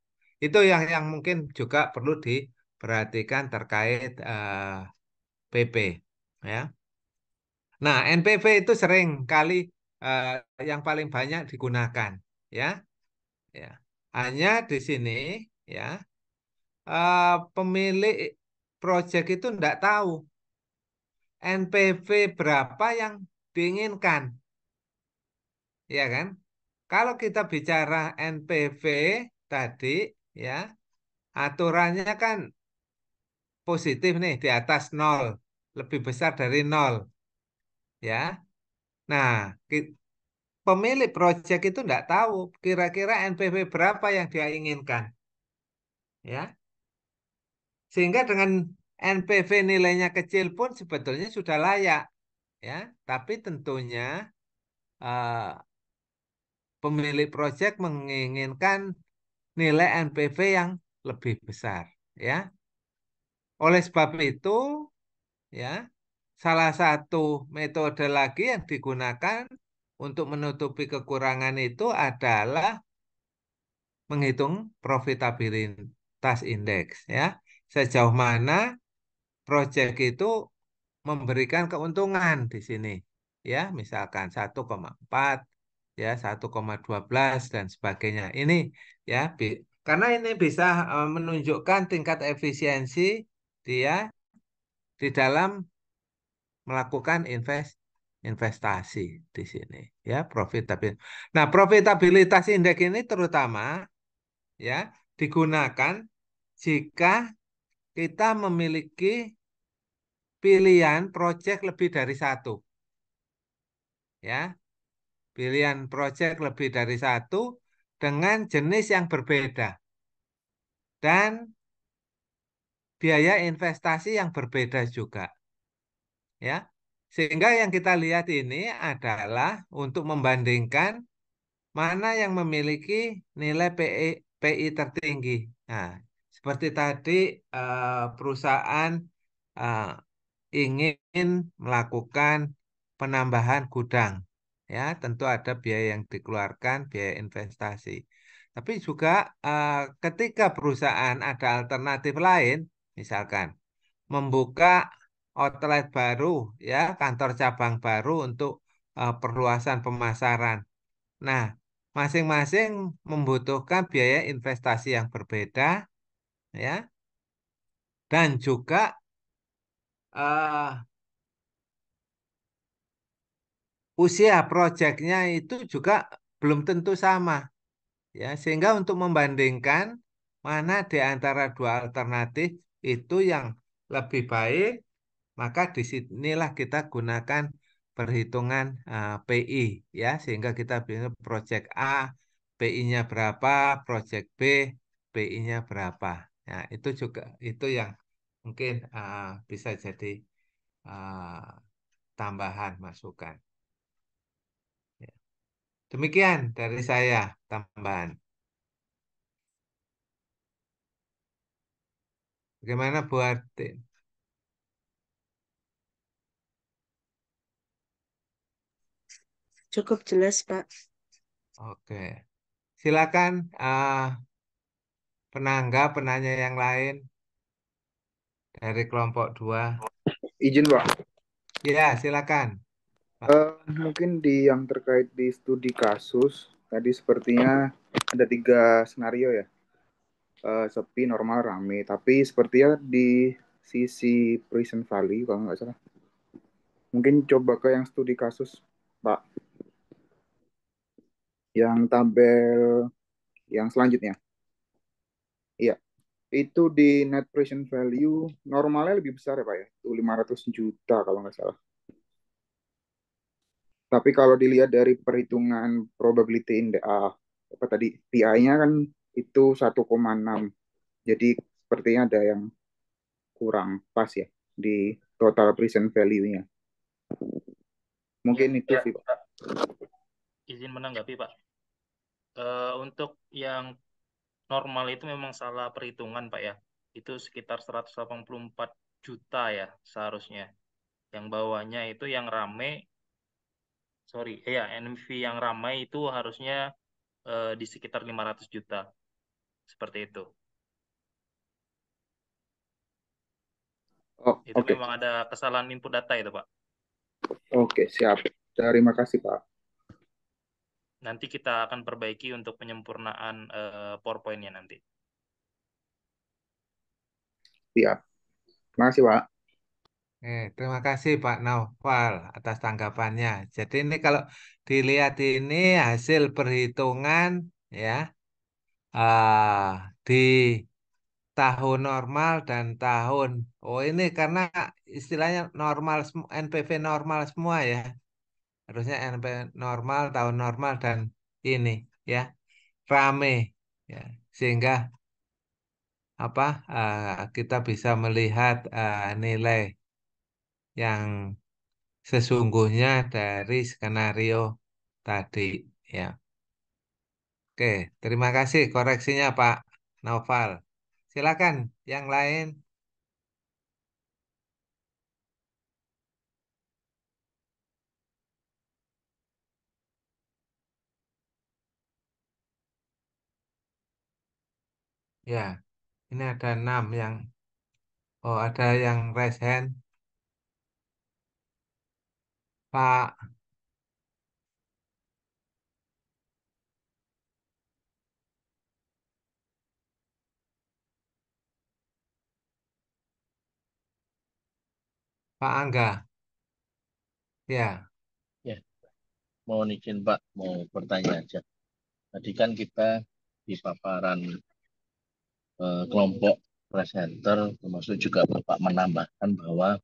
itu yang mungkin juga perlu diperhatikan terkait PP ya. Nah, NPV itu sering kali eh, yang paling banyak digunakan ya. Ya. Hanya di sini ya pemilik proyek itu tidak tahu NPV berapa yang diinginkan, ya kan? Kalau kita bicara NPV tadi, ya aturannya kan positif nih di atas nol, lebih besar dari nol, ya. Nah, pemilik proyek itu tidak tahu kira-kira NPV berapa yang dia inginkan, ya. Sehingga dengan NPV nilainya kecil pun sebetulnya sudah layak, ya. Tapi tentunya eh, pemilik proyek menginginkan nilai NPV yang lebih besar, ya. Oleh sebab itu, ya, salah satu metode lagi yang digunakan untuk menutupi kekurangan itu adalah menghitung profitabilitas indeks, ya. Sejauh mana proyek itu memberikan keuntungan di sini, ya, misalkan 1,4, ya 1,12 dan sebagainya. Ini ya karena ini bisa menunjukkan tingkat efisiensi dia di dalam melakukan investasi di sini, ya profitabilitas. Nah, profitabilitas indeks ini terutama ya digunakan jika kita memiliki pilihan proyek lebih dari satu, ya. Pilihan proyek lebih dari satu dengan jenis yang berbeda dan biaya investasi yang berbeda juga, ya. Sehingga yang kita lihat ini adalah untuk membandingkan mana yang memiliki nilai PI tertinggi. Nah, seperti tadi perusahaan eh, ingin melakukan penambahan gudang, ya tentu ada biaya yang dikeluarkan, biaya investasi. Tapi juga ketika perusahaan ada alternatif lain, misalkan membuka outlet baru, ya kantor cabang baru untuk perluasan pemasaran. Nah, masing-masing membutuhkan biaya investasi yang berbeda, ya, dan juga eh, usia proyeknya itu juga belum tentu sama, ya. Sehingga untuk membandingkan mana di antara dua alternatif itu yang lebih baik, maka disinilah kita gunakan perhitungan PI, ya, sehingga kita bisa proyek A PI-nya berapa, proyek B PI-nya berapa. Nah, itu juga itu yang mungkin bisa jadi uh, tambahan masukan. Ya. Demikian dari saya tambahan. Bagaimana buat Cukup jelas, Pak. Oke, silakan penanya yang lain dari kelompok 2. Izin, Pak. Ya, silakan. Pak. Mungkin di yang terkait di studi kasus, tadi sepertinya ada 3 skenario ya. Sepi, normal, rame. Tapi sepertinya di sisi Prison Valley, kalau nggak salah. Mungkin coba ke yang studi kasus, Pak. Yang tabel yang selanjutnya. Iya, itu di net present value normalnya lebih besar ya Pak ya. Itu 500 juta kalau nggak salah. Tapi kalau dilihat dari perhitungan probability index, apa tadi, PI-nya kan itu 1,6. Jadi sepertinya ada yang kurang pas ya di total present value-nya. Mungkin Ya, itu sih Pak. izin menanggapi, Pak. Untuk yang normal itu memang salah perhitungan, Pak ya. Itu sekitar 184 juta ya seharusnya. Yang bawahnya itu yang rame, sorry, ya NMV yang ramai itu harusnya di sekitar 500 juta. Seperti itu. Oh, Itu oke. memang ada kesalahan input data itu, Pak. Oke, siap. Terima kasih Pak. Nanti kita akan perbaiki untuk penyempurnaan PowerPoint-nya nanti. Siap. Terima kasih Pak. Terima kasih Pak Naufal atas tanggapannya. Jadi ini kalau dilihat ini hasil perhitungan ya di tahun normal dan tahun. Oh ini karena istilahnya normal NPV normal semua ya. Harusnya NPV normal, tahun normal dan ini ya rame ya. Sehingga apa kita bisa melihat nilai yang sesungguhnya dari skenario tadi ya. Oke, terima kasih koreksinya Pak Naufal. Silakan yang lain. Ya, ini ada 6 yang ada yang raise hand. Pak Pak Angga. Ya, Ya, mohon izin Pak, mau bertanya aja. Tadi kan kita di paparan kelompok presenter, termasuk juga Bapak menambahkan bahwa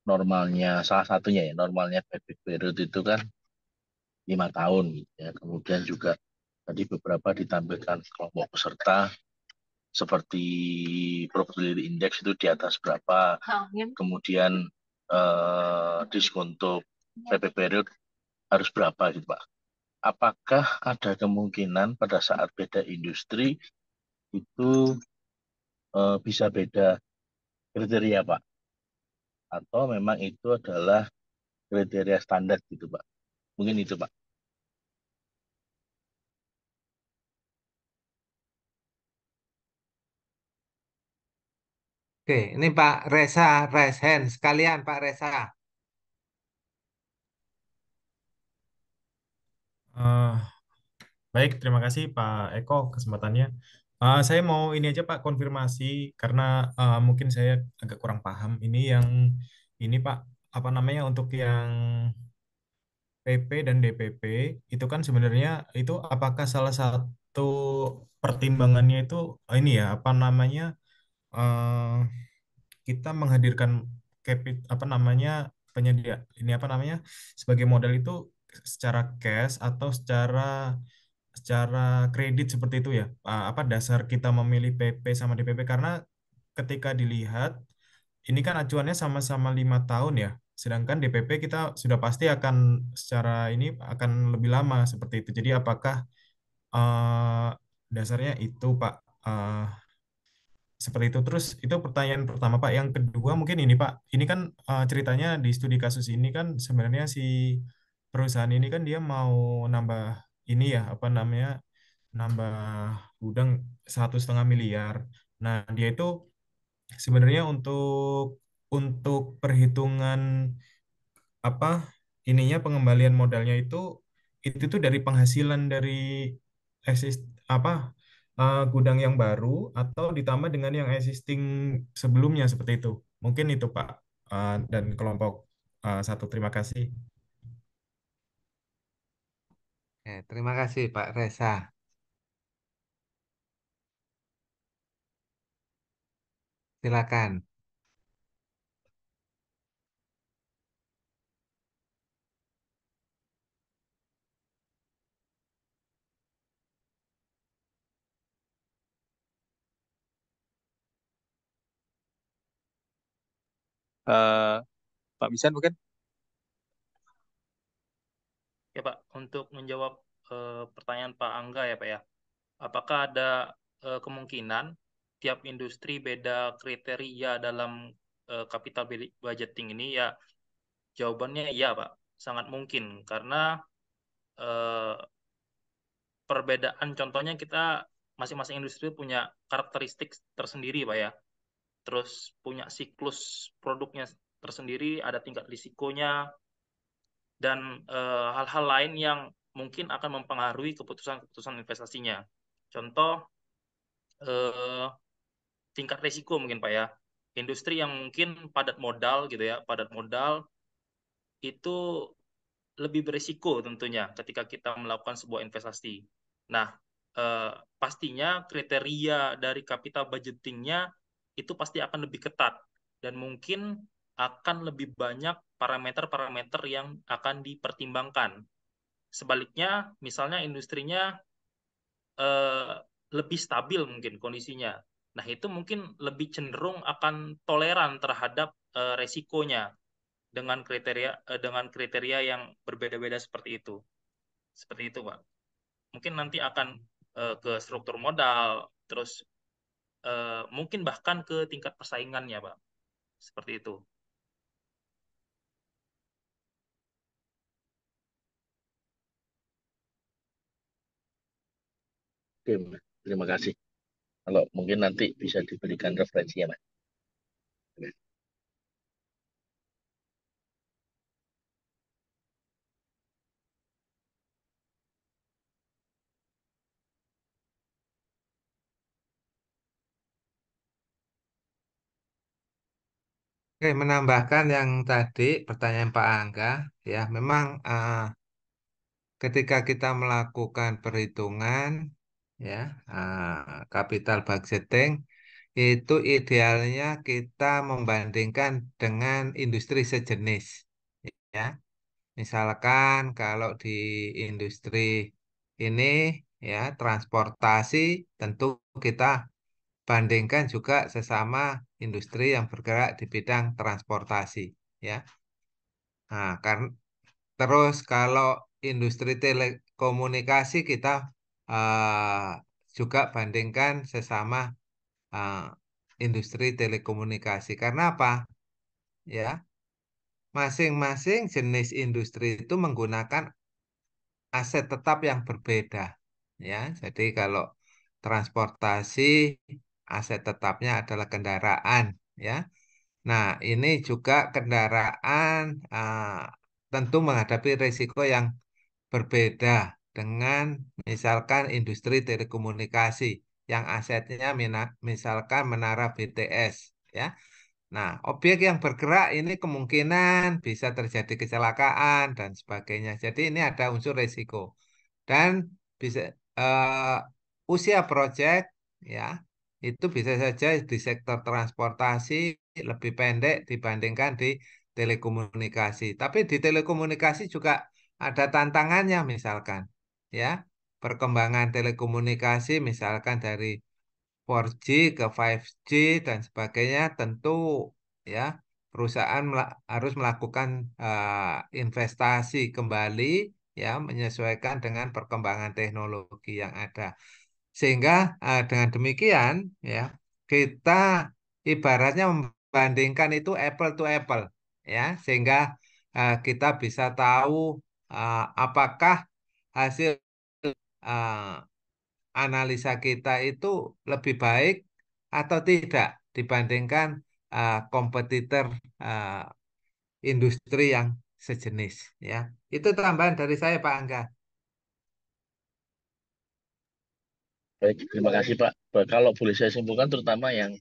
normalnya, salah satunya ya, normalnya payback period itu kan 5 tahun gitu ya. Kemudian juga tadi beberapa ditampilkan kelompok peserta seperti probability index itu di atas berapa, kemudian diskonto payback period harus berapa gitu Pak. Apakah ada kemungkinan pada saat beda industri itu bisa beda kriteria Pak? Atau memang itu adalah kriteria standar gitu Pak? Mungkin itu Pak. oke. Ini Pak Reza raise hand sekalian Pak Reza. Eh, baik, terima kasih Pak Eko kesempatannya. Saya mau ini aja Pak konfirmasi karena mungkin saya agak kurang paham. Ini Pak apa namanya untuk yang PP dan DPP itu kan sebenarnya itu apakah salah satu pertimbangannya itu ini ya apa namanya eh, kita menghadirkan apa namanya penyedia ini apa namanya sebagai modal itu secara cash atau secara kredit seperti itu ya. Apa dasar kita memilih PP sama DPP karena ketika dilihat ini kan acuannya sama-sama 5 tahun ya. Sedangkan DPP kita sudah pasti akan secara ini akan lebih lama seperti itu. Jadi apakah eh, dasarnya itu Pak seperti itu. Terus itu pertanyaan pertama Pak. Yang kedua mungkin ini Pak. Ini kan ceritanya di studi kasus ini kan sebenarnya si perusahaan ini kan dia mau nambah ini ya apa namanya nambah gudang 1,5 miliar. Nah dia itu sebenarnya untuk perhitungan apa ininya pengembalian modalnya itu tuh dari penghasilan dari exist apa gudang yang baru atau ditambah dengan yang existing sebelumnya seperti itu. Mungkin itu Pak. Dan kelompok satu terima kasih. Terima kasih Pak Reza. Silakan. Eh, Pak Misan mungkin? Ya Pak, untuk menjawab pertanyaan Pak Angga ya Pak ya, apakah ada kemungkinan tiap industri beda kriteria dalam capital budgeting ini? Ya, jawabannya iya Pak, sangat mungkin karena eh, perbedaan contohnya kita masing-masing industri punya karakteristik tersendiri Pak ya, terus punya siklus produknya tersendiri, ada tingkat risikonya, dan hal-hal lain yang mungkin akan mempengaruhi keputusan-keputusan investasinya. Contoh, eh, tingkat risiko mungkin Pak ya. Industri yang mungkin padat modal gitu ya, padat modal itu lebih berisiko tentunya ketika kita melakukan sebuah investasi. Nah, eh, pastinya kriteria dari capital budgetingnya itu pasti akan lebih ketat dan mungkin akan lebih banyak parameter-parameter yang akan dipertimbangkan. Sebaliknya, misalnya industrinya eh, lebih stabil mungkin kondisinya. Nah, itu mungkin lebih cenderung akan toleran terhadap resikonya dengan kriteria yang berbeda-beda seperti itu. Seperti itu, Pak. Mungkin nanti akan ke struktur modal, terus mungkin bahkan ke tingkat persaingannya, Pak. Seperti itu. Oke, Mas. Terima kasih. Kalau mungkin nanti bisa diberikan referensi ya, Mas. Oke. Oke, menambahkan yang tadi pertanyaan Pak Angga, ya memang ketika kita melakukan perhitungan, ya capital budgeting itu idealnya kita membandingkan dengan industri sejenis, ya. Misalkan kalau di industri ini, ya transportasi, tentu kita bandingkan juga sesama industri yang bergerak di bidang transportasi, ya. Nah, terus kalau industri telekomunikasi kita juga bandingkan sesama eh, industri telekomunikasi. Karena apa? Ya, masing-masing jenis industri itu menggunakan aset tetap yang berbeda. Ya, jadi kalau transportasi aset tetapnya adalah kendaraan. Ya, nah ini juga kendaraan tentu menghadapi risiko yang berbeda dengan misalkan industri telekomunikasi yang asetnya misalkan menara BTS. Ya, nah, objek yang bergerak ini kemungkinan bisa terjadi kecelakaan dan sebagainya. Jadi ini ada unsur risiko dan bisa usia proyek, ya itu bisa saja di sektor transportasi lebih pendek dibandingkan di telekomunikasi. Tapi di telekomunikasi juga ada tantangannya misalkan, ya perkembangan telekomunikasi misalkan dari 4G ke 5G dan sebagainya tentu, ya perusahaan harus melakukan investasi kembali, ya menyesuaikan dengan perkembangan teknologi yang ada. Sehingga dengan demikian, ya kita ibaratnya membandingkan itu apple to apple, ya sehingga kita bisa tahu apakah hasil eh, analisa kita itu lebih baik atau tidak dibandingkan kompetitor uh, industri yang sejenis ya. Itu tambahan dari saya Pak Angga. Baik, terima kasih Pak. Kalau boleh saya simpulkan, terutama yang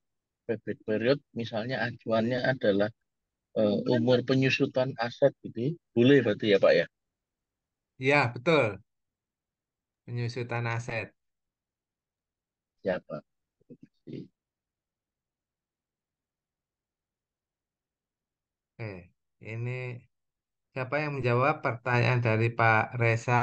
payback period, misalnya acuannya adalah umur penyusutan aset gitu, boleh berarti ya Pak ya? Ya, betul. Penyusutan aset. Ya Pak. Oke, ini siapa yang menjawab pertanyaan dari Pak Reza?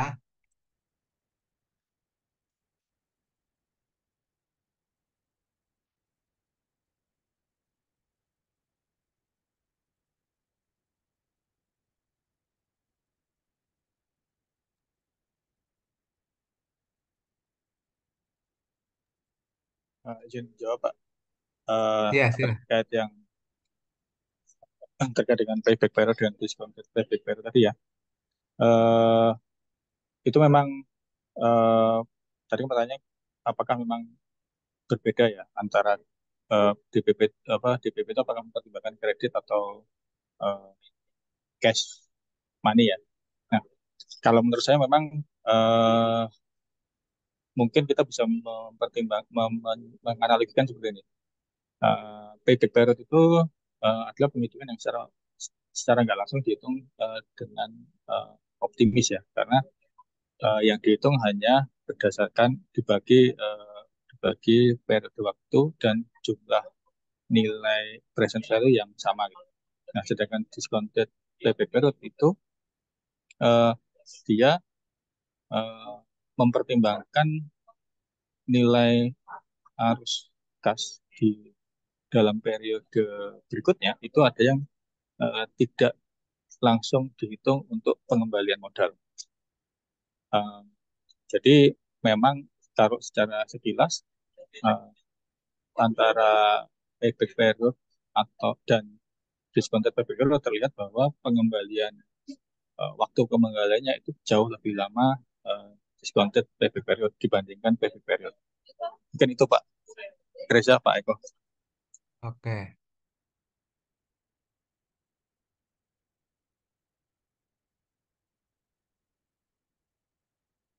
Izin jawab Pak. Ya, silakan. Terkait dengan payback period dan discounted payback period tadi ya. Eh, itu memang tadi pertanyaannya apakah memang berbeda ya antara DPP DPP itu apakah mempertimbangkan kredit atau eh, cash money ya. Nah, kalau menurut saya memang eh, mungkin kita bisa menganalogikan seperti ini. Payback period itu adalah penghitungan yang secara nggak langsung dihitung dengan optimis ya, karena yang dihitung hanya berdasarkan dibagi periode waktu dan jumlah nilai present value yang sama gitu. Nah, sedangkan discounted payback period itu eh, dia eh, mempertimbangkan nilai arus kas di dalam periode berikutnya itu ada yang tidak langsung dihitung untuk pengembalian modal. Eh, jadi memang taruh secara sekilas eh, antara payback period dan discounted payback period terlihat bahwa pengembalian waktu pengembaliannya itu jauh lebih lama discounted payback period dibandingkan payback period. Mungkin itu Pak Reza, Pak Eko. Oke.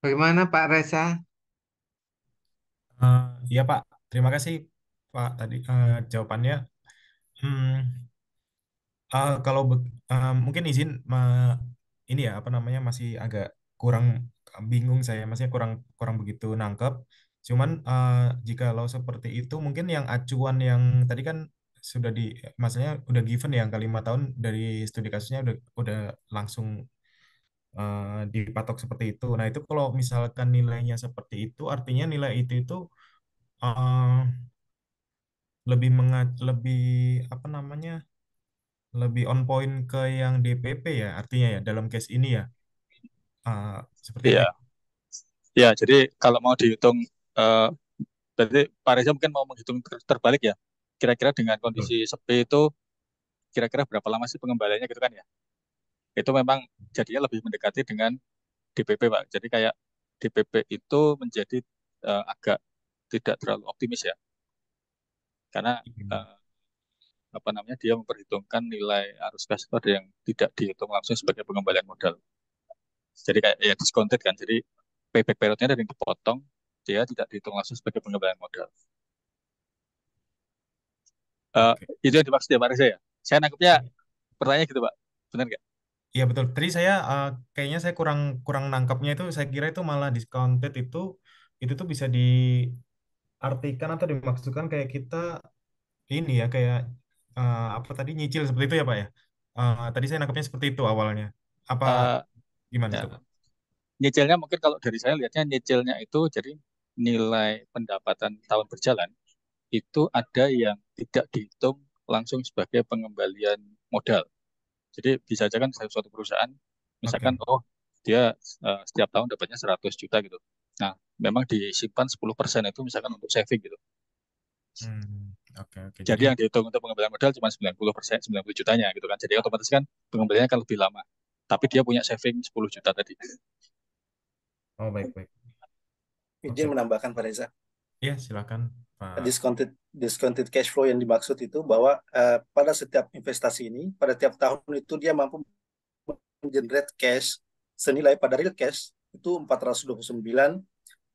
Bagaimana Pak Reza? Ya Pak, terima kasih Pak tadi jawabannya. Hmm, kalau mungkin izin ini ya apa namanya masih agak kurang bingung saya, maksudnya kurang kurang begitu nangkep. Cuman jikalau seperti itu mungkin yang acuan yang tadi kan sudah maksudnya udah given ya angka 5 tahun dari studi kasusnya udah langsung dipatok seperti itu. Nah itu kalau misalkan nilainya seperti itu, artinya nilai itu eh, lebih apa namanya lebih on point ke yang DPP ya artinya ya dalam case ini ya. Seperti itu Iya, ya. ya. Jadi kalau mau dihitung, eh, berarti Pak Reza mungkin mau menghitung terbalik ya. Kira-kira dengan Betul. kondisi sepi itu, kira-kira berapa lama sih pengembaliannya gitu kan ya? Itu memang jadinya lebih mendekati dengan DPP Pak. Jadi kayak DPP itu menjadi agak tidak terlalu optimis ya, karena eh, apa namanya dia memperhitungkan nilai arus kas itu ada yang tidak dihitung langsung sebagai pengembalian modal. Jadi kayak ya discounted kan. Jadi payback periodnya ada yang dipotong, dia tidak dihitung langsung sebagai pengembalian modal. Eh, Oke. itu yang dimaksud ya Pak Reza ya. Saya nangkepnya pertanyaan gitu Pak. Benar nggak? Iya betul. Tadi saya kayaknya saya kurang kurang nangkapnya itu saya kira itu malah discounted itu tuh bisa diartikan atau dimaksudkan kayak kita ini ya kayak apa tadi nyicil seperti itu ya Pak ya. Tadi saya nangkapnya seperti itu awalnya. Apa Eh, gimana ya, itu Pak? nyicilnya mungkin kalau dari saya lihatnya nyicilnya itu jadi nilai pendapatan tahun berjalan itu ada yang tidak dihitung langsung sebagai pengembalian modal. Jadi bisa aja kan suatu perusahaan, misalkan Oke. dia setiap tahun dapatnya 100 juta gitu. Nah, memang disimpan 10% itu misalkan untuk saving gitu. Oke oke. Jadi Jadi yang dihitung untuk pengembalian modal cuma 90%, 90 jutanya gitu kan. Jadi otomatis kan pengembaliannya akan lebih lama. Tapi dia punya saving 10 juta tadi. oh baik baik. Izin Oke. menambahkan Pak Reza. Iya silakan Pak. Discounted cash flow yang dimaksud itu bahwa pada setiap investasi ini, pada tiap tahun itu dia mampu generate cash senilai pada real cash itu 429,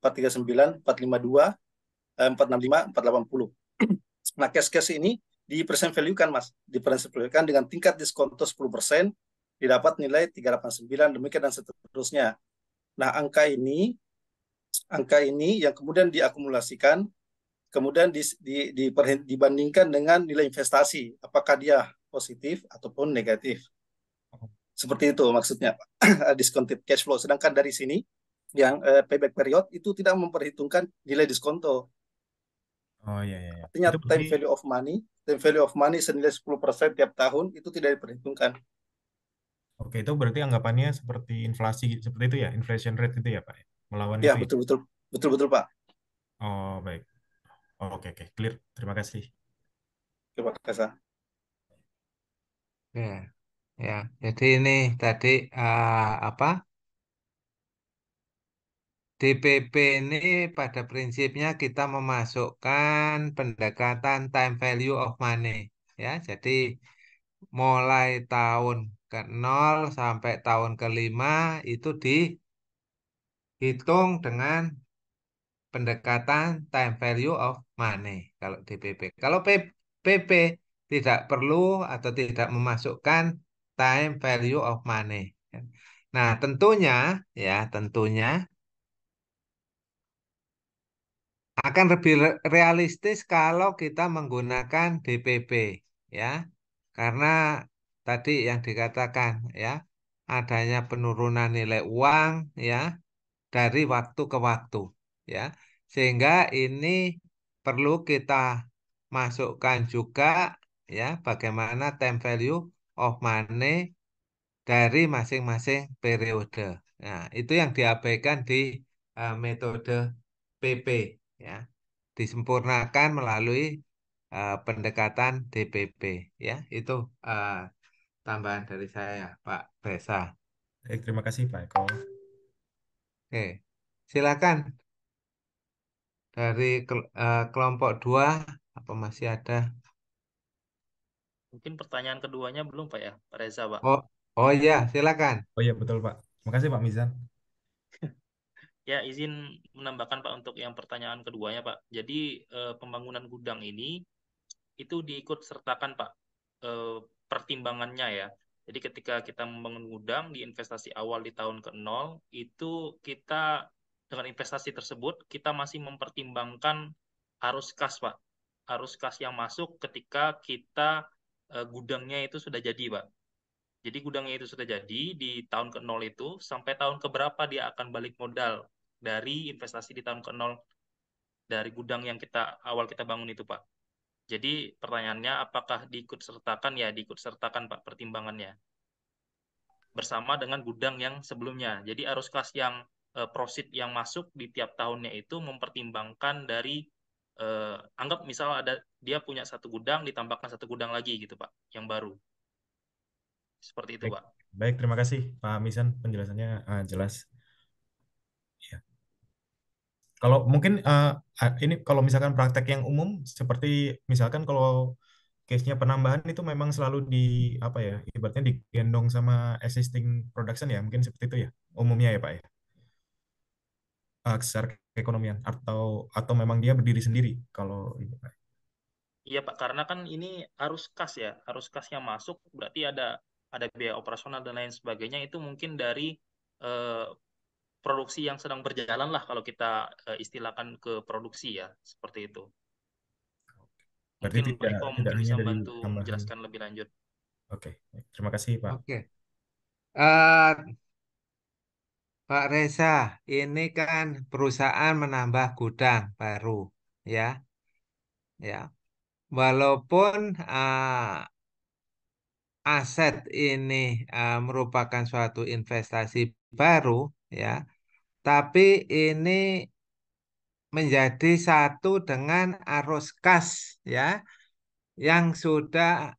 439, 452, 465, 480. Nah, cash ini di present value kan, Mas. Di present value kan dengan tingkat diskonto 10%, didapat nilai 389, demikian dan seterusnya. Nah, angka ini yang kemudian diakumulasikan, kemudian dibandingkan dengan nilai investasi, apakah dia positif ataupun negatif. Seperti itu maksudnya, Pak. Discounted cash flow. Sedangkan dari sini, yang payback period itu tidak memperhitungkan nilai diskonto. Oh iya, iya. Artinya Itu time berarti, value of money senilai 10% tiap tahun itu tidak diperhitungkan. oke, itu berarti anggapannya seperti inflasi, seperti itu ya, inflation rate itu ya Pak, melawan Ya, itu ya. betul Pak. Oh baik, oh, oke oke, clear. Terima kasih. Terima kasih. Ya, ya. Jadi ini tadi apa? DPP ini pada prinsipnya kita memasukkan pendekatan time value of money. Ya, jadi mulai tahun ke-0 sampai tahun ke-5 itu dihitung dengan pendekatan time value of money kalau DPP. Kalau PP tidak perlu atau tidak memasukkan time value of money. Nah, tentunya akan lebih realistis kalau kita menggunakan DPP ya. Karena tadi yang dikatakan ya, adanya penurunan nilai uang ya dari waktu ke waktu ya. Sehingga ini perlu kita masukkan juga ya bagaimana time value of money dari masing-masing periode. Nah, itu yang diabaikan di metode PP ya. Disempurnakan melalui pendekatan DPP ya. Itu eh, tambahan dari saya, Pak Besa. Baik, terima kasih Pak Eko. Oke, silakan dari kelompok 2 apa masih ada? Mungkin pertanyaan keduanya belum Pak ya, Pak Reza Pak. Oh, oh iya, silakan. Oh iya betul Pak. Terima kasih Pak Mizan. Ya, izin menambahkan Pak untuk yang pertanyaan keduanya Pak. Jadi pembangunan gudang ini itu diikut sertakan Pak pertimbangannya ya. Jadi ketika kita membangun gudang di investasi awal di tahun ke-0 itu kita dengan investasi tersebut kita masih mempertimbangkan arus kas Pak. Arus kas yang masuk ketika kita gudangnya itu sudah jadi Pak. Jadi gudangnya itu sudah jadi di tahun ke-0 itu sampai tahun ke berapa dia akan balik modal dari investasi di tahun ke-0 dari gudang yang awal kita bangun itu Pak. Jadi pertanyaannya apakah diikut sertakan? Ya, diikut sertakan Pak pertimbangannya. Bersama dengan gudang yang sebelumnya. Jadi arus kas yang proceed yang masuk di tiap tahunnya itu mempertimbangkan dari anggap misal dia punya satu gudang ditambahkan satu gudang lagi gitu Pak, yang baru. Seperti itu Baik, Pak. baik, terima kasih Pak Mizan, penjelasannya jelas. Ya. Kalau mungkin ini kalau misalkan praktek yang umum seperti misalkan kalau case-nya penambahan itu memang selalu di apa ya, ibaratnya digendong sama existing production ya, mungkin seperti itu ya umumnya ya Pak ya. Secara keekonomian atau memang dia berdiri sendiri kalau ini Pak. Iya Pak, karena kan ini arus kas ya, arus kas yang masuk berarti ada biaya operasional dan lain sebagainya itu mungkin dari eh, produksi yang sedang berjalan lah kalau kita istilahkan ke produksi ya, seperti itu. Berarti Mungkin Pak tidak Eko tidak mungkin hanya bisa dari membantu tambahan. menjelaskan lebih lanjut. Oke, terima kasih Pak. Oke. Eh, Pak Reza, ini kan perusahaan menambah gudang baru, ya, ya. Walaupun aset ini merupakan suatu investasi baru, ya, tapi ini menjadi satu dengan arus kas, ya, yang sudah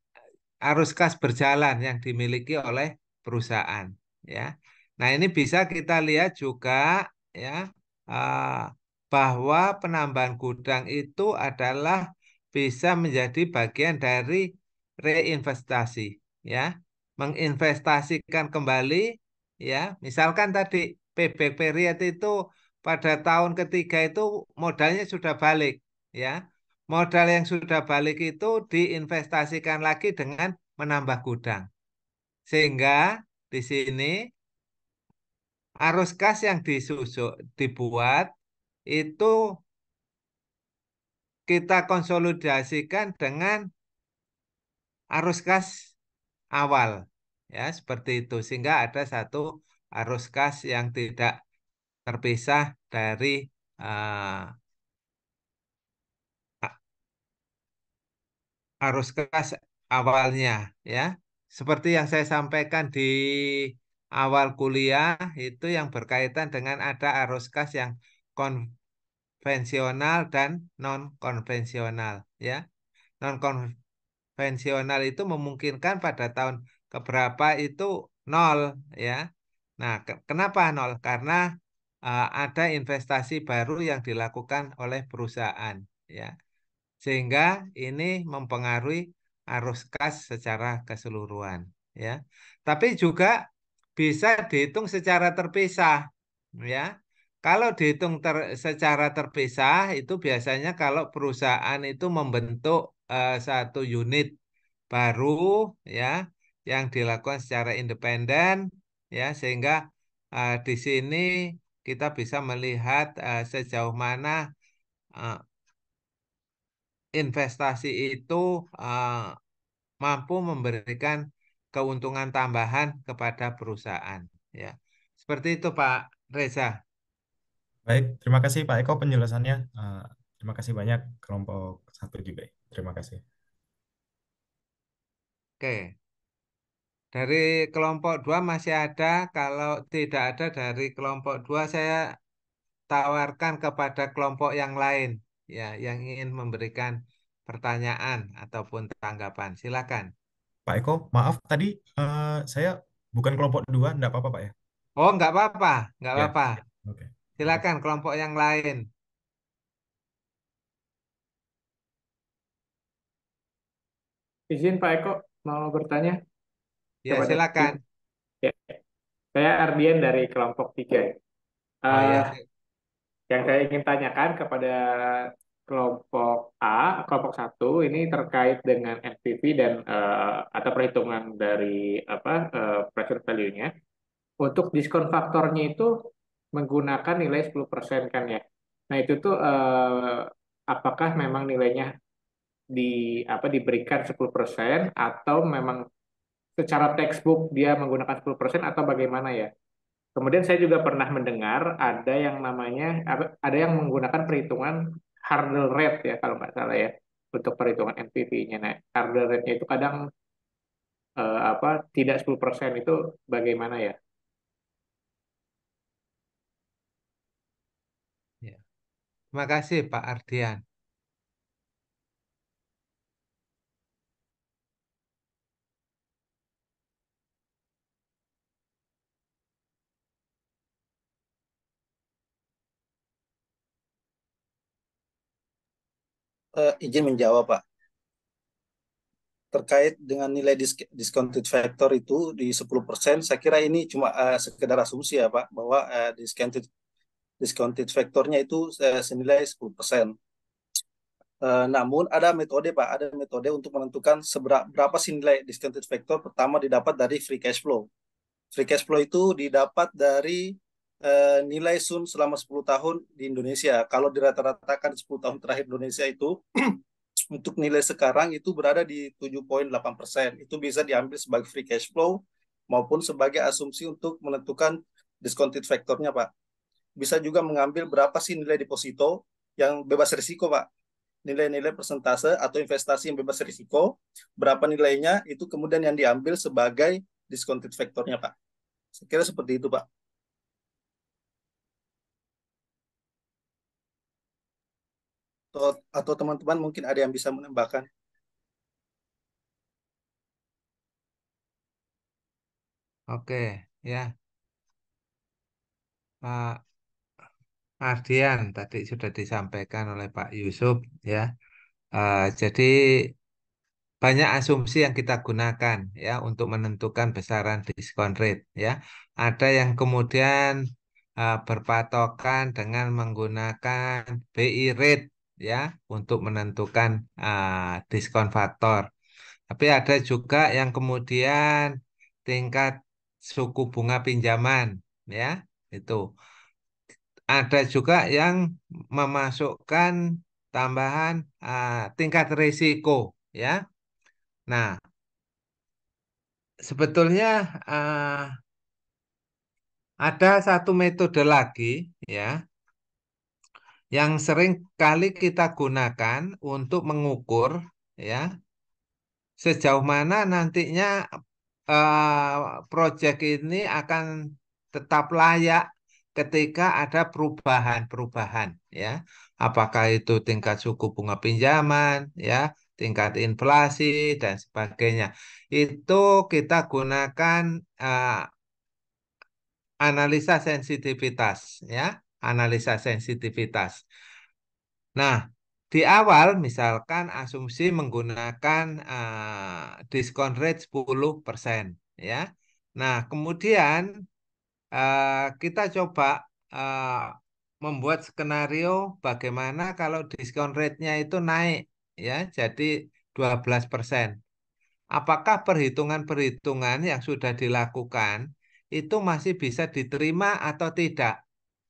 arus kas berjalan yang dimiliki oleh perusahaan, ya. Nah, ini bisa kita lihat juga ya eh, bahwa penambahan gudang itu adalah bisa menjadi bagian dari reinvestasi, ya. menginvestasikan kembali, ya, misalkan tadi payback period itu pada tahun ketiga itu modalnya sudah balik, ya. Modal yang sudah balik itu diinvestasikan lagi dengan menambah gudang. Sehingga di sini arus kas yang dibuat itu kita konsolidasikan dengan arus kas awal, ya, seperti itu, sehingga ada satu arus kas yang tidak terpisah dari uh, arus kas awalnya, ya, seperti yang saya sampaikan di awal kuliah itu yang berkaitan dengan ada arus kas yang konvensional dan non konvensional, ya. Non konvensional itu memungkinkan pada tahun keberapa itu nol, ya. Nah, kenapa nol? Karena ada investasi baru yang dilakukan oleh perusahaan, ya. Sehingga ini mempengaruhi arus kas secara keseluruhan, ya. Tapi juga bisa dihitung secara terpisah, ya. Kalau dihitung secara terpisah itu biasanya kalau perusahaan itu membentuk satu unit baru, ya, yang dilakukan secara independen, ya, sehingga di sini kita bisa melihat sejauh mana eh, investasi itu mampu memberikan keuntungan tambahan kepada perusahaan, ya. Seperti itu Pak Reza. Baik, terima kasih Pak Eko penjelasannya. Terima kasih banyak kelompok satu juga. Terima kasih. Oke. Dari kelompok 2 masih ada. Kalau tidak ada dari kelompok 2 saya tawarkan kepada kelompok yang lain, ya, yang ingin memberikan pertanyaan ataupun tanggapan. Silakan. Pak Eko, maaf tadi saya bukan kelompok 2, enggak apa-apa Pak ya? Oh, nggak apa-apa, nggak Ya, apa-apa. oke. Silakan kelompok yang lain. Izin Pak Eko mau bertanya Ya, kepada tim. silakan. Ya, saya Ardian dari kelompok 3. Oh ya, Yang saya ingin tanyakan kepada kelompok kelompok 1 ini terkait dengan NPV dan atau perhitungan dari present value-nya. Untuk diskon faktornya itu menggunakan nilai 10% kan ya. Nah, itu tuh apakah memang nilainya diberikan 10% atau memang secara textbook dia menggunakan 10% atau bagaimana ya? Kemudian saya juga pernah mendengar ada yang namanya ada yang menggunakan perhitungan hurdle rate ya kalau nggak salah ya untuk perhitungan NPV-nya. Nah, hurdle rate-nya itu kadang tidak 10% itu bagaimana ya? ya. Terima kasih Pak Ardian. Izin menjawab, Pak. Terkait dengan nilai discounted factor itu di 10%, saya kira ini cuma sekedar asumsi ya, Pak, bahwa discounted factornya itu senilai 10%. Namun ada metode, Pak, ada metode untuk menentukan berapa sih nilai discounted factor. Pertama didapat dari free cash flow. Free cash flow itu didapat dari nilai Sun selama 10 tahun di Indonesia. Kalau dirata-ratakan 10 tahun terakhir Indonesia itu untuk nilai sekarang itu berada di 7,8%. Itu bisa diambil sebagai free cash flow maupun sebagai asumsi untuk menentukan discounted factornya, Pak. Bisa juga mengambil berapa sih nilai deposito yang bebas risiko, Pak. Nilai-nilai persentase atau investasi yang bebas risiko, berapa nilainya, itu kemudian yang diambil sebagai discounted factornya, Pak. Saya kira seperti itu, Pak. Atau teman-teman mungkin ada yang bisa menambahkan. Oke, ya. Pak Ardian tadi sudah disampaikan oleh Pak Yusuf, ya. Jadi banyak asumsi yang kita gunakan ya untuk menentukan besaran diskon rate ya. Ada yang kemudian berpatokan dengan menggunakan BI rate ya untuk menentukan diskon faktor. Tapi ada juga yang kemudian tingkat suku bunga pinjaman ya itu. Ada juga yang memasukkan tambahan tingkat risiko ya. Nah, sebetulnya ada satu metode lagi ya yang sering kali kita gunakan untuk mengukur ya sejauh mana nantinya proyek ini akan tetap layak ketika ada perubahan-perubahan ya. Apakah itu tingkat suku bunga pinjaman ya, tingkat inflasi dan sebagainya. Itu kita gunakan analisa sensitivitas ya, analisa sensitivitas. Nah, di awal misalkan asumsi menggunakan diskon rate 10% ya. Nah, kemudian kita coba membuat skenario bagaimana kalau diskon rate-nya itu naik ya, jadi 12%. Apakah perhitungan-perhitungan yang sudah dilakukan itu masih bisa diterima atau tidak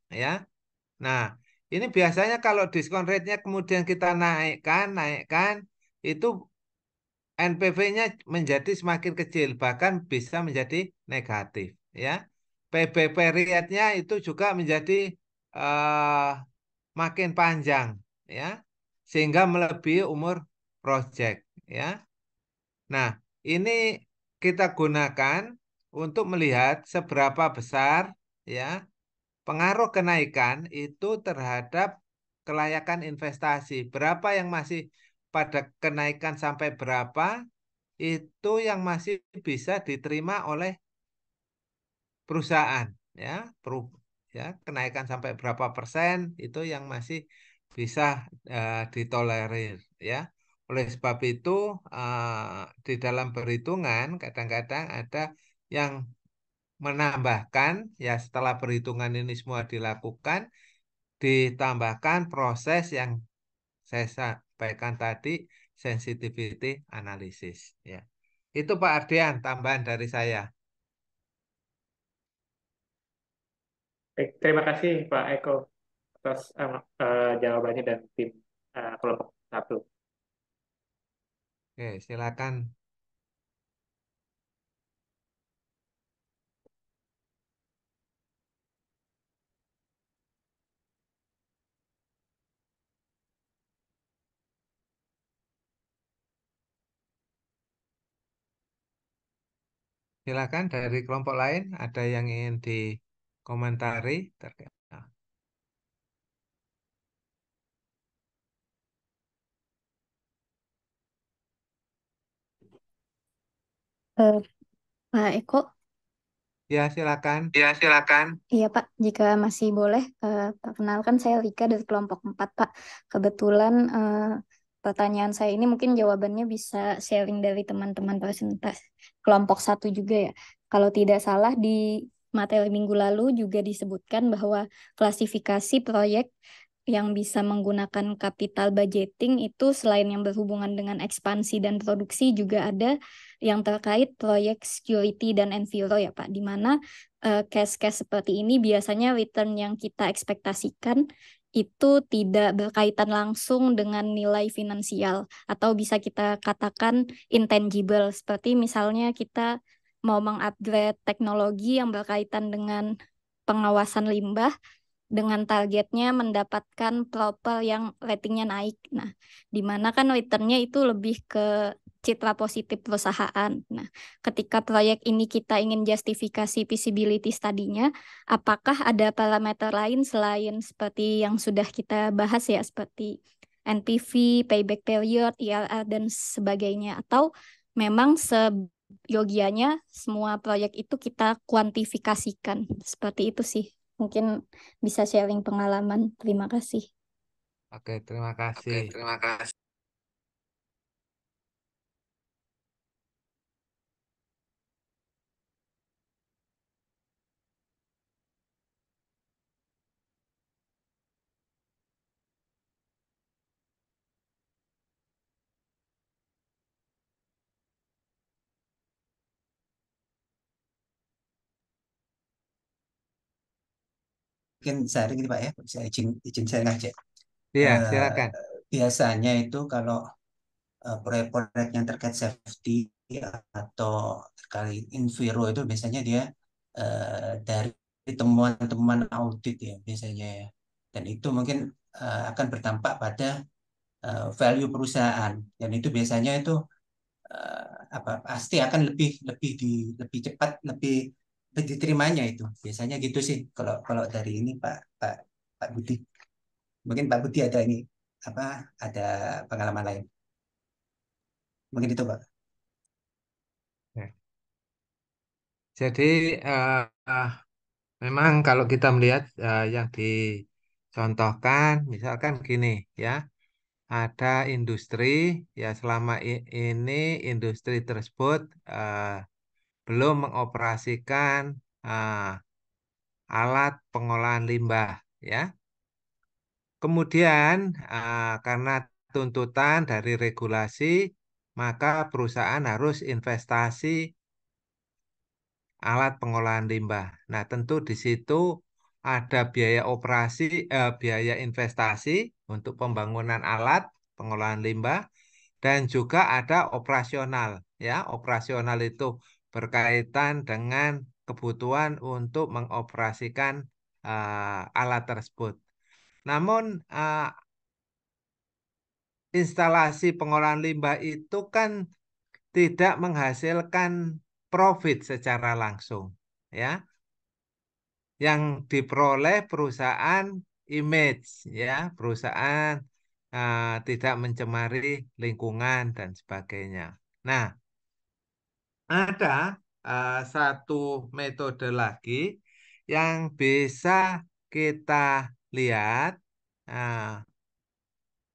ya? Nah, ini biasanya kalau diskon rate-nya kemudian kita naikkan, itu NPV-nya menjadi semakin kecil, bahkan bisa menjadi negatif, ya. PB period-nya itu juga menjadi eh, makin panjang, ya, sehingga melebihi umur project, ya. Nah, ini kita gunakan untuk melihat seberapa besar, ya, pengaruh kenaikan itu terhadap kelayakan investasi. Berapa yang masih pada kenaikan sampai berapa, itu yang masih bisa diterima oleh perusahaan. Ya, ya kenaikan sampai berapa persen itu yang masih bisa ditolerir. Ya, oleh sebab itu di dalam perhitungan kadang-kadang ada yang menambahkan ya setelah perhitungan ini semua dilakukan ditambahkan proses yang saya sampaikan tadi sensitivity analysis ya. Itu Pak Ardian tambahan dari saya. Baik, terima kasih Pak Eko atas jawabannya dan tim kelompok 1. Oke, silakan. Silakan dari kelompok lain ada yang ingin dikomentari terkait. Eh, Pak Eko, Ya, silakan. ya silakan. Iya Pak, jika masih boleh, perkenalkan saya Rika dari kelompok 4 Pak. Kebetulan pertanyaan saya ini mungkin jawabannya bisa sharing dari teman-teman presentasi kelompok 1 juga ya. Kalau tidak salah di materi minggu lalu juga disebutkan bahwa klasifikasi proyek yang bisa menggunakan capital budgeting itu selain yang berhubungan dengan ekspansi dan produksi juga ada yang terkait proyek security dan enviro ya Pak, di mana case-case seperti ini biasanya return yang kita ekspektasikan itu tidak berkaitan langsung dengan nilai finansial atau bisa kita katakan intangible, seperti misalnya kita mau mengupgrade teknologi yang berkaitan dengan pengawasan limbah dengan targetnya mendapatkan proper yang ratingnya naik. Nah, di mana kan returnnya itu lebih ke citra positif perusahaan. Nah, ketika proyek ini kita ingin justifikasi feasibility study-nya, apakah ada parameter lain selain seperti yang sudah kita bahas ya, seperti NPV, payback period, IRR, dan sebagainya, atau memang seyogianya semua proyek itu kita kuantifikasikan. Seperti itu sih. Mungkin bisa sharing pengalaman. Terima kasih. Oke, terima kasih. Terima kasih. mungkin sharing ini Pak ya, saya izin sharing aja. Iya, Eh, silakan. Biasanya itu kalau proyek-proyek yang terkait safety atau terkait Inviro itu biasanya dia dari temuan-temuan audit ya biasanya ya. Dan itu mungkin akan berdampak pada value perusahaan, dan itu biasanya itu pasti akan lebih cepat, lebih diterimanya itu biasanya gitu sih kalau kalau dari ini Pak Pak Pak Budi. Mungkin Pak Budi ada ini apa ada pengalaman lain, mungkin itu Pak. Ya. Jadi eh, eh, memang kalau kita melihat yang dicontohkan, misalkan gini ya, ada industri ya selama ini industri tersebut belum mengoperasikan eh, alat pengolahan limbah ya. Kemudian karena tuntutan dari regulasi, maka perusahaan harus investasi alat pengolahan limbah. Nah, tentu di situ ada biaya operasi, biaya investasi untuk pembangunan alat pengolahan limbah, dan juga ada operasional. Ya, operasional itu berkaitan dengan kebutuhan untuk mengoperasikan alat tersebut. Namun, instalasi pengolahan limbah itu kan tidak menghasilkan profit secara langsung. Ya, yang diperoleh perusahaan image ya, perusahaan tidak mencemari lingkungan dan sebagainya. Nah, ada satu metode lagi yang bisa kita lihat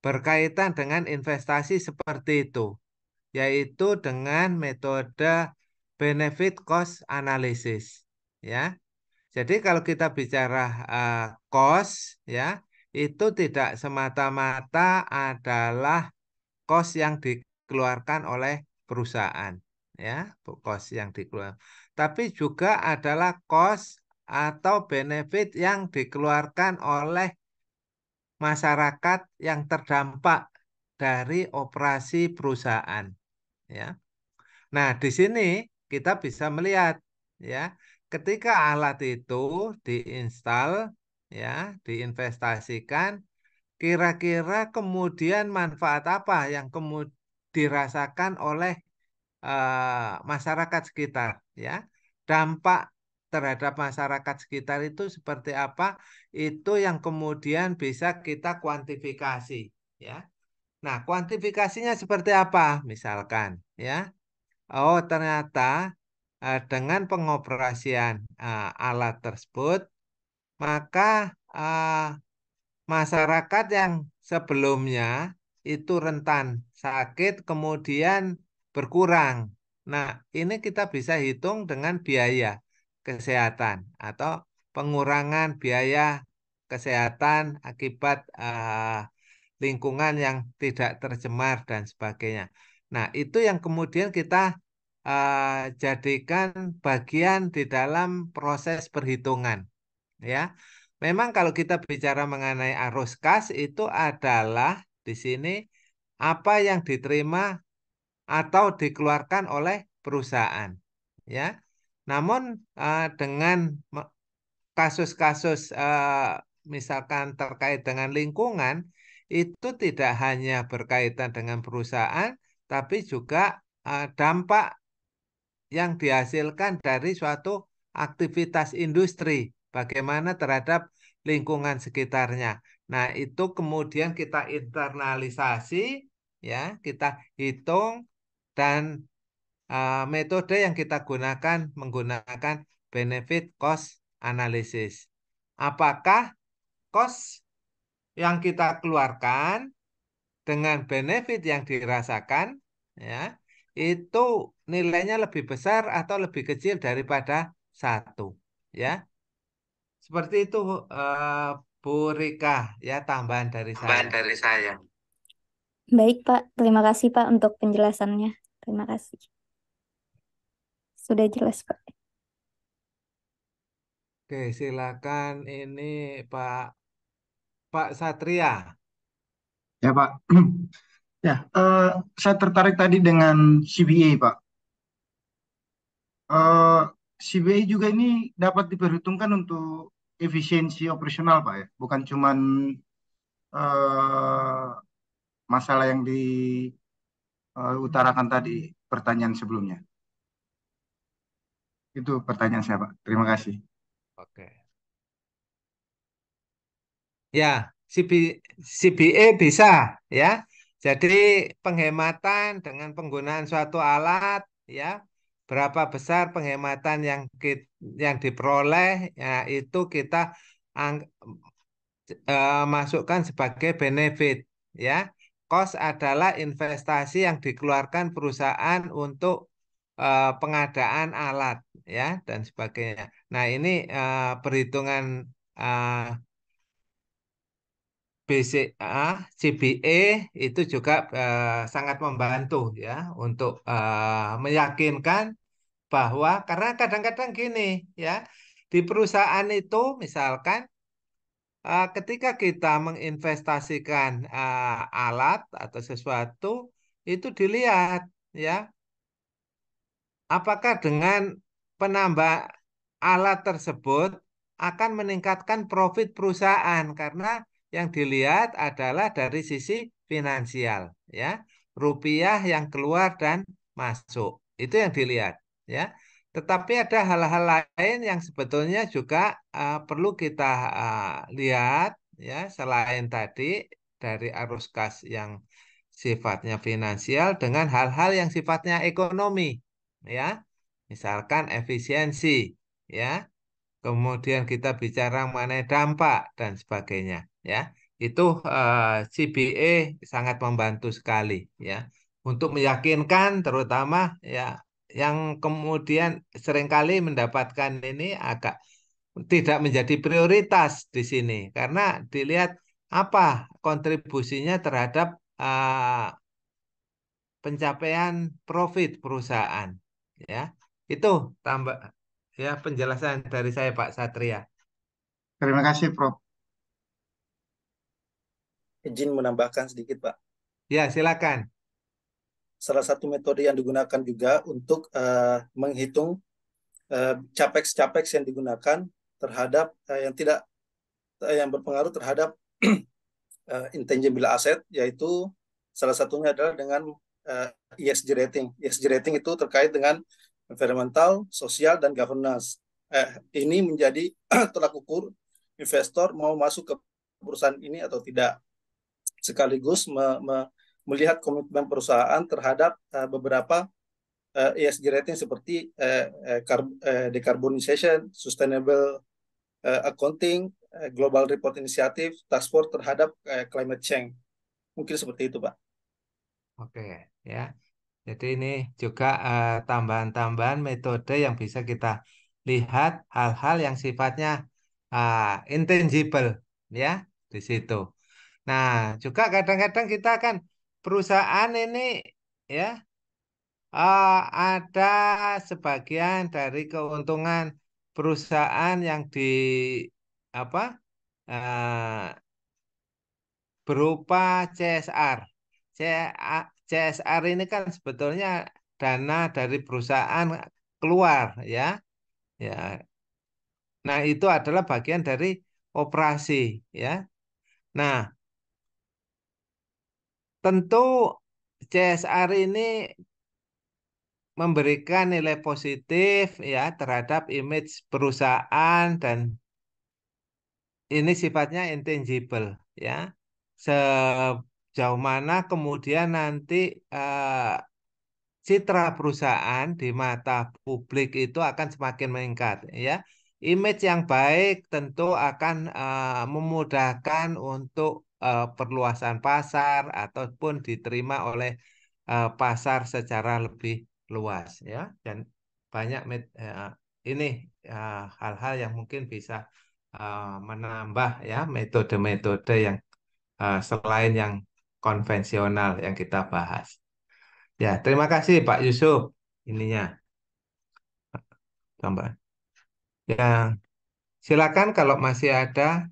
berkaitan dengan investasi seperti itu, yaitu dengan metode benefit cost analysis ya. Jadi kalau kita bicara cost ya, itu tidak semata-mata adalah cost yang dikeluarkan oleh perusahaan ya, cost yang dikeluarkan. Tapi juga adalah cost atau benefit yang dikeluarkan oleh masyarakat yang terdampak dari operasi perusahaan ya. Nah, di sini kita bisa melihat ya, ketika alat itu diinstal ya, diinvestasikan, kira-kira kemudian manfaat apa yang kemudian dirasakan oleh masyarakat sekitar ya. Dampak terhadap masyarakat sekitar itu seperti apa? Itu yang kemudian bisa kita kuantifikasi ya. Nah, kuantifikasinya seperti apa? Misalkan ya. Oh, ternyata dengan pengoperasian alat tersebut, maka masyarakat yang sebelumnya itu rentan sakit kemudian berkurang. Nah, ini kita bisa hitung dengan biaya kesehatan atau pengurangan biaya kesehatan akibat lingkungan yang tidak tercemar dan sebagainya. Nah, itu yang kemudian kita jadikan bagian di dalam proses perhitungan. Ya, memang kalau kita bicara mengenai arus kas itu adalah di sini apa yang diterima atau dikeluarkan oleh perusahaan. Ya, namun dengan kasus-kasus misalkan terkait dengan lingkungan itu tidak hanya berkaitan dengan perusahaan, tapi juga dampak yang dihasilkan dari suatu aktivitas industri, bagaimana terhadap lingkungan sekitarnya. Nah, itu kemudian kita internalisasi, ya, kita hitung, dan metode yang kita gunakan menggunakan benefit cost analysis. Apakah cost yang kita keluarkan dengan benefit yang dirasakan ya itu nilainya lebih besar atau lebih kecil daripada satu ya, seperti itu Bu Rika ya, tambahan dari saya. Baik, Pak. Terima kasih, Pak, untuk penjelasannya. Terima kasih. Sudah jelas, Pak. Oke, silakan ini Pak Pak Satria. Ya Pak. Ya, saya tertarik tadi dengan CBA Pak. Eh, CBA juga ini dapat diperhitungkan untuk efisiensi operasional Pak ya, bukan cuman eh, masalah yang diutarakan tadi pertanyaan sebelumnya. Itu pertanyaan saya Pak. Terima kasih. Oke. Ya, CB, CBA bisa ya. Jadi penghematan dengan penggunaan suatu alat ya, berapa besar penghematan yang diperoleh ya itu kita ang- masukkan sebagai benefit ya. Cost adalah investasi yang dikeluarkan perusahaan untuk pengadaan alat ya dan sebagainya. Nah, ini perhitungan eh, BCA, CBE itu juga sangat membantu ya untuk meyakinkan bahwa karena kadang-kadang gini ya di perusahaan itu misalkan ketika kita menginvestasikan alat atau sesuatu itu dilihat ya apakah dengan penambah alat tersebut akan meningkatkan profit perusahaan karena yang dilihat adalah dari sisi finansial ya rupiah yang keluar dan masuk itu yang dilihat ya tetapi ada hal-hal lain yang sebetulnya juga perlu kita lihat ya selain tadi dari arus kas yang sifatnya finansial dengan hal-hal yang sifatnya ekonomi ya misalkan efisiensi ya kemudian kita bicara mengenai dampak dan sebagainya ya itu CBA sangat membantu sekali ya untuk meyakinkan terutama ya yang kemudian seringkali mendapatkan ini agak tidak menjadi prioritas di sini karena dilihat apa kontribusinya terhadap uh, pencapaian profit perusahaan ya itu tambah ya penjelasan dari saya Pak Satria. Terima kasih Prof. Izin menambahkan sedikit, Pak. Ya, silakan. Salah satu metode yang digunakan juga untuk menghitung capex-capex yang digunakan terhadap yang berpengaruh terhadap intangible asset, yaitu salah satunya adalah dengan ESG rating. ESG rating itu terkait dengan environmental, sosial, dan governance. Ini menjadi tolak ukur investor mau masuk ke perusahaan ini atau tidak. Sekaligus melihat komitmen perusahaan terhadap beberapa ESG rating seperti decarbonization, sustainable accounting, global report initiative, task force terhadap climate change. Mungkin seperti itu, Pak. Oke, ya. Jadi ini juga tambahan-tambahan metode yang bisa kita lihat hal-hal yang sifatnya intangible ya di situ. Nah, juga kadang-kadang kita kan perusahaan ini ya ada sebagian dari keuntungan perusahaan yang di apa berupa CSR. CSR ini kan sebetulnya dana dari perusahaan keluar ya. Ya. Nah, itu adalah bagian dari operasi ya. Nah, tentu CSR ini memberikan nilai positif ya terhadap image perusahaan dan ini sifatnya intangible ya. Sejauh mana kemudian nanti citra perusahaan di mata publik itu akan semakin meningkat ya. Image yang baik tentu akan memudahkan untuk perluasan pasar ataupun diterima oleh pasar secara lebih luas ya. Dan banyak ini hal-hal yang mungkin bisa menambah ya metode-metode yang selain yang konvensional yang kita bahas. Ya, terima kasih Pak Yusuf. Ininya tambah. Ya, Silakan kalau masih ada.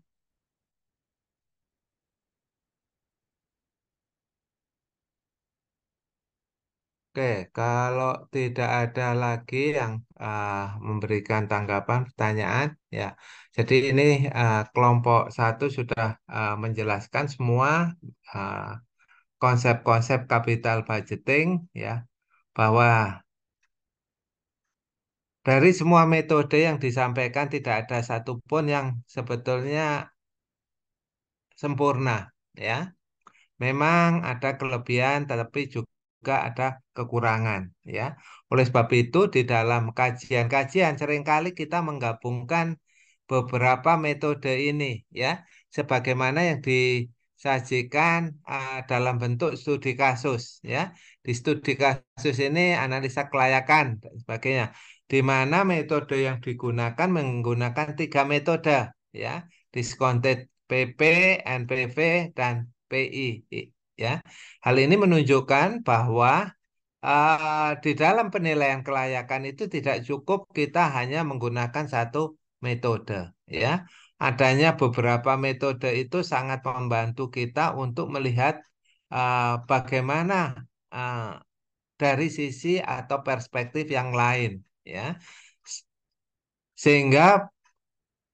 Oke, kalau tidak ada lagi yang memberikan tanggapan, pertanyaan, ya. Jadi ini kelompok satu sudah menjelaskan semua uh, konsep-konsep capital budgeting, ya, bahwa dari semua metode yang disampaikan tidak ada satupun yang sebetulnya sempurna, ya. Memang ada kelebihan, tetapi juga ada kekurangan, ya. Oleh sebab itu, di dalam kajian-kajian seringkali kita menggabungkan beberapa metode ini, ya, sebagaimana yang disajikan dalam bentuk studi kasus, ya. Di studi kasus ini analisa kelayakan dan sebagainya, di mana metode yang digunakan menggunakan 3 metode, ya, discounted PP, NPV, dan PI, ya. Hal ini menunjukkan bahwa di dalam penilaian kelayakan itu tidak cukup kita hanya menggunakan satu metode, ya. Adanya beberapa metode itu sangat membantu kita untuk melihat bagaimana uh, dari sisi atau perspektif yang lain, ya. Sehingga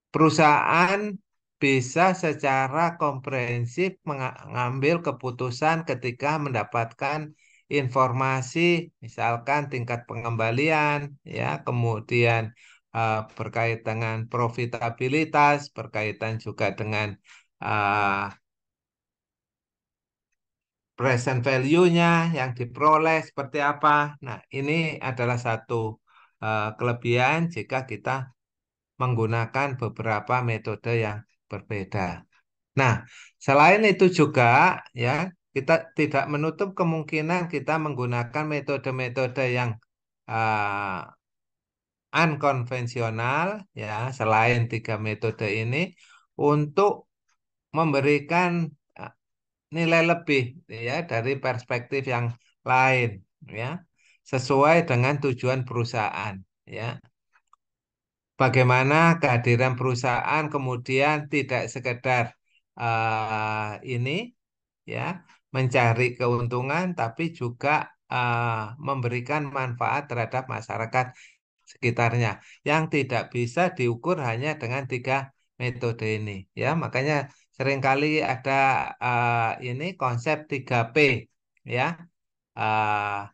perusahaan bisa secara komprehensif mengambil keputusan ketika mendapatkan informasi, misalkan tingkat pengembalian, ya, kemudian berkait dengan profitabilitas, berkaitan juga dengan uh, present value-nya yang diperoleh seperti apa. Nah, ini adalah satu kelebihan jika kita menggunakan beberapa metode yang berbeda. Nah, selain itu juga, ya, kita tidak menutup kemungkinan kita menggunakan metode-metode yang uh, unkonvensional, ya, selain 3 metode ini untuk memberikan uh, nilai lebih, ya, dari perspektif yang lain, ya, sesuai dengan tujuan perusahaan, ya. Bagaimana kehadiran perusahaan kemudian tidak sekedar ini, ya, mencari keuntungan, tapi juga memberikan manfaat terhadap masyarakat sekitarnya yang tidak bisa diukur hanya dengan 3 metode ini, ya. Makanya seringkali ada ini konsep 3P, ya, uh,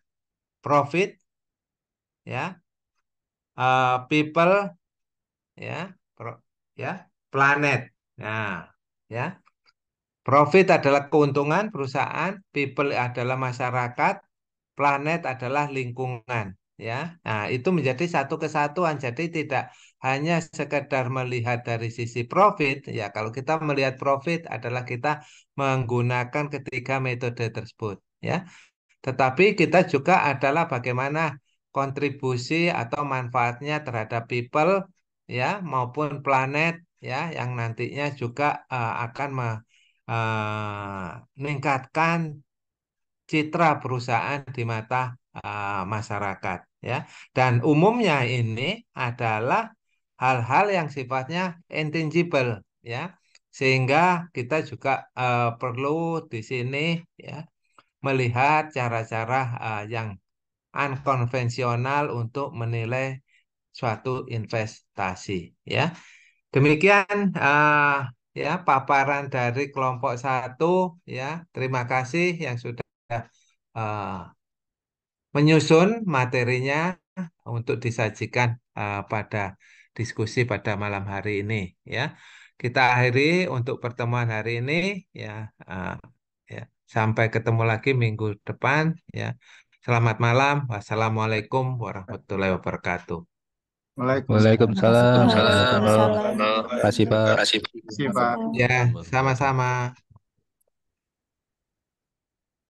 profit, ya, people, ya, ya, planet. Nah, ya, profit adalah keuntungan perusahaan, people adalah masyarakat, planet adalah lingkungan, ya. Nah, itu menjadi satu kesatuan. Jadi tidak hanya sekedar melihat dari sisi profit, ya. Kalau kita melihat profit adalah kita menggunakan ketiga metode tersebut, ya. Tetapi kita juga adalah bagaimana kontribusi atau manfaatnya terhadap people, ya, maupun planet, ya, yang nantinya juga akan meningkatkan citra perusahaan di mata masyarakat, ya. Dan umumnya ini adalah hal-hal yang sifatnya intangible, ya. Sehingga kita juga perlu di sini, ya, melihat cara-cara yang unkonvensional untuk menilai suatu investasi, ya. Demikian ya paparan dari kelompok satu, ya. Terima kasih yang sudah uh, menyusun materinya untuk disajikan pada diskusi pada malam hari ini, ya. Kita akhiri untuk pertemuan hari ini, ya. uh, ya. Sampai ketemu lagi minggu depan, ya. Selamat malam. Wassalamualaikum warahmatullahi wabarakatuh. Waalaikumsalam. Waalaikumsalam. Waalaikumsalam. Terima kasih, Pak. Terima kasih, Pak. Ya, sama-sama.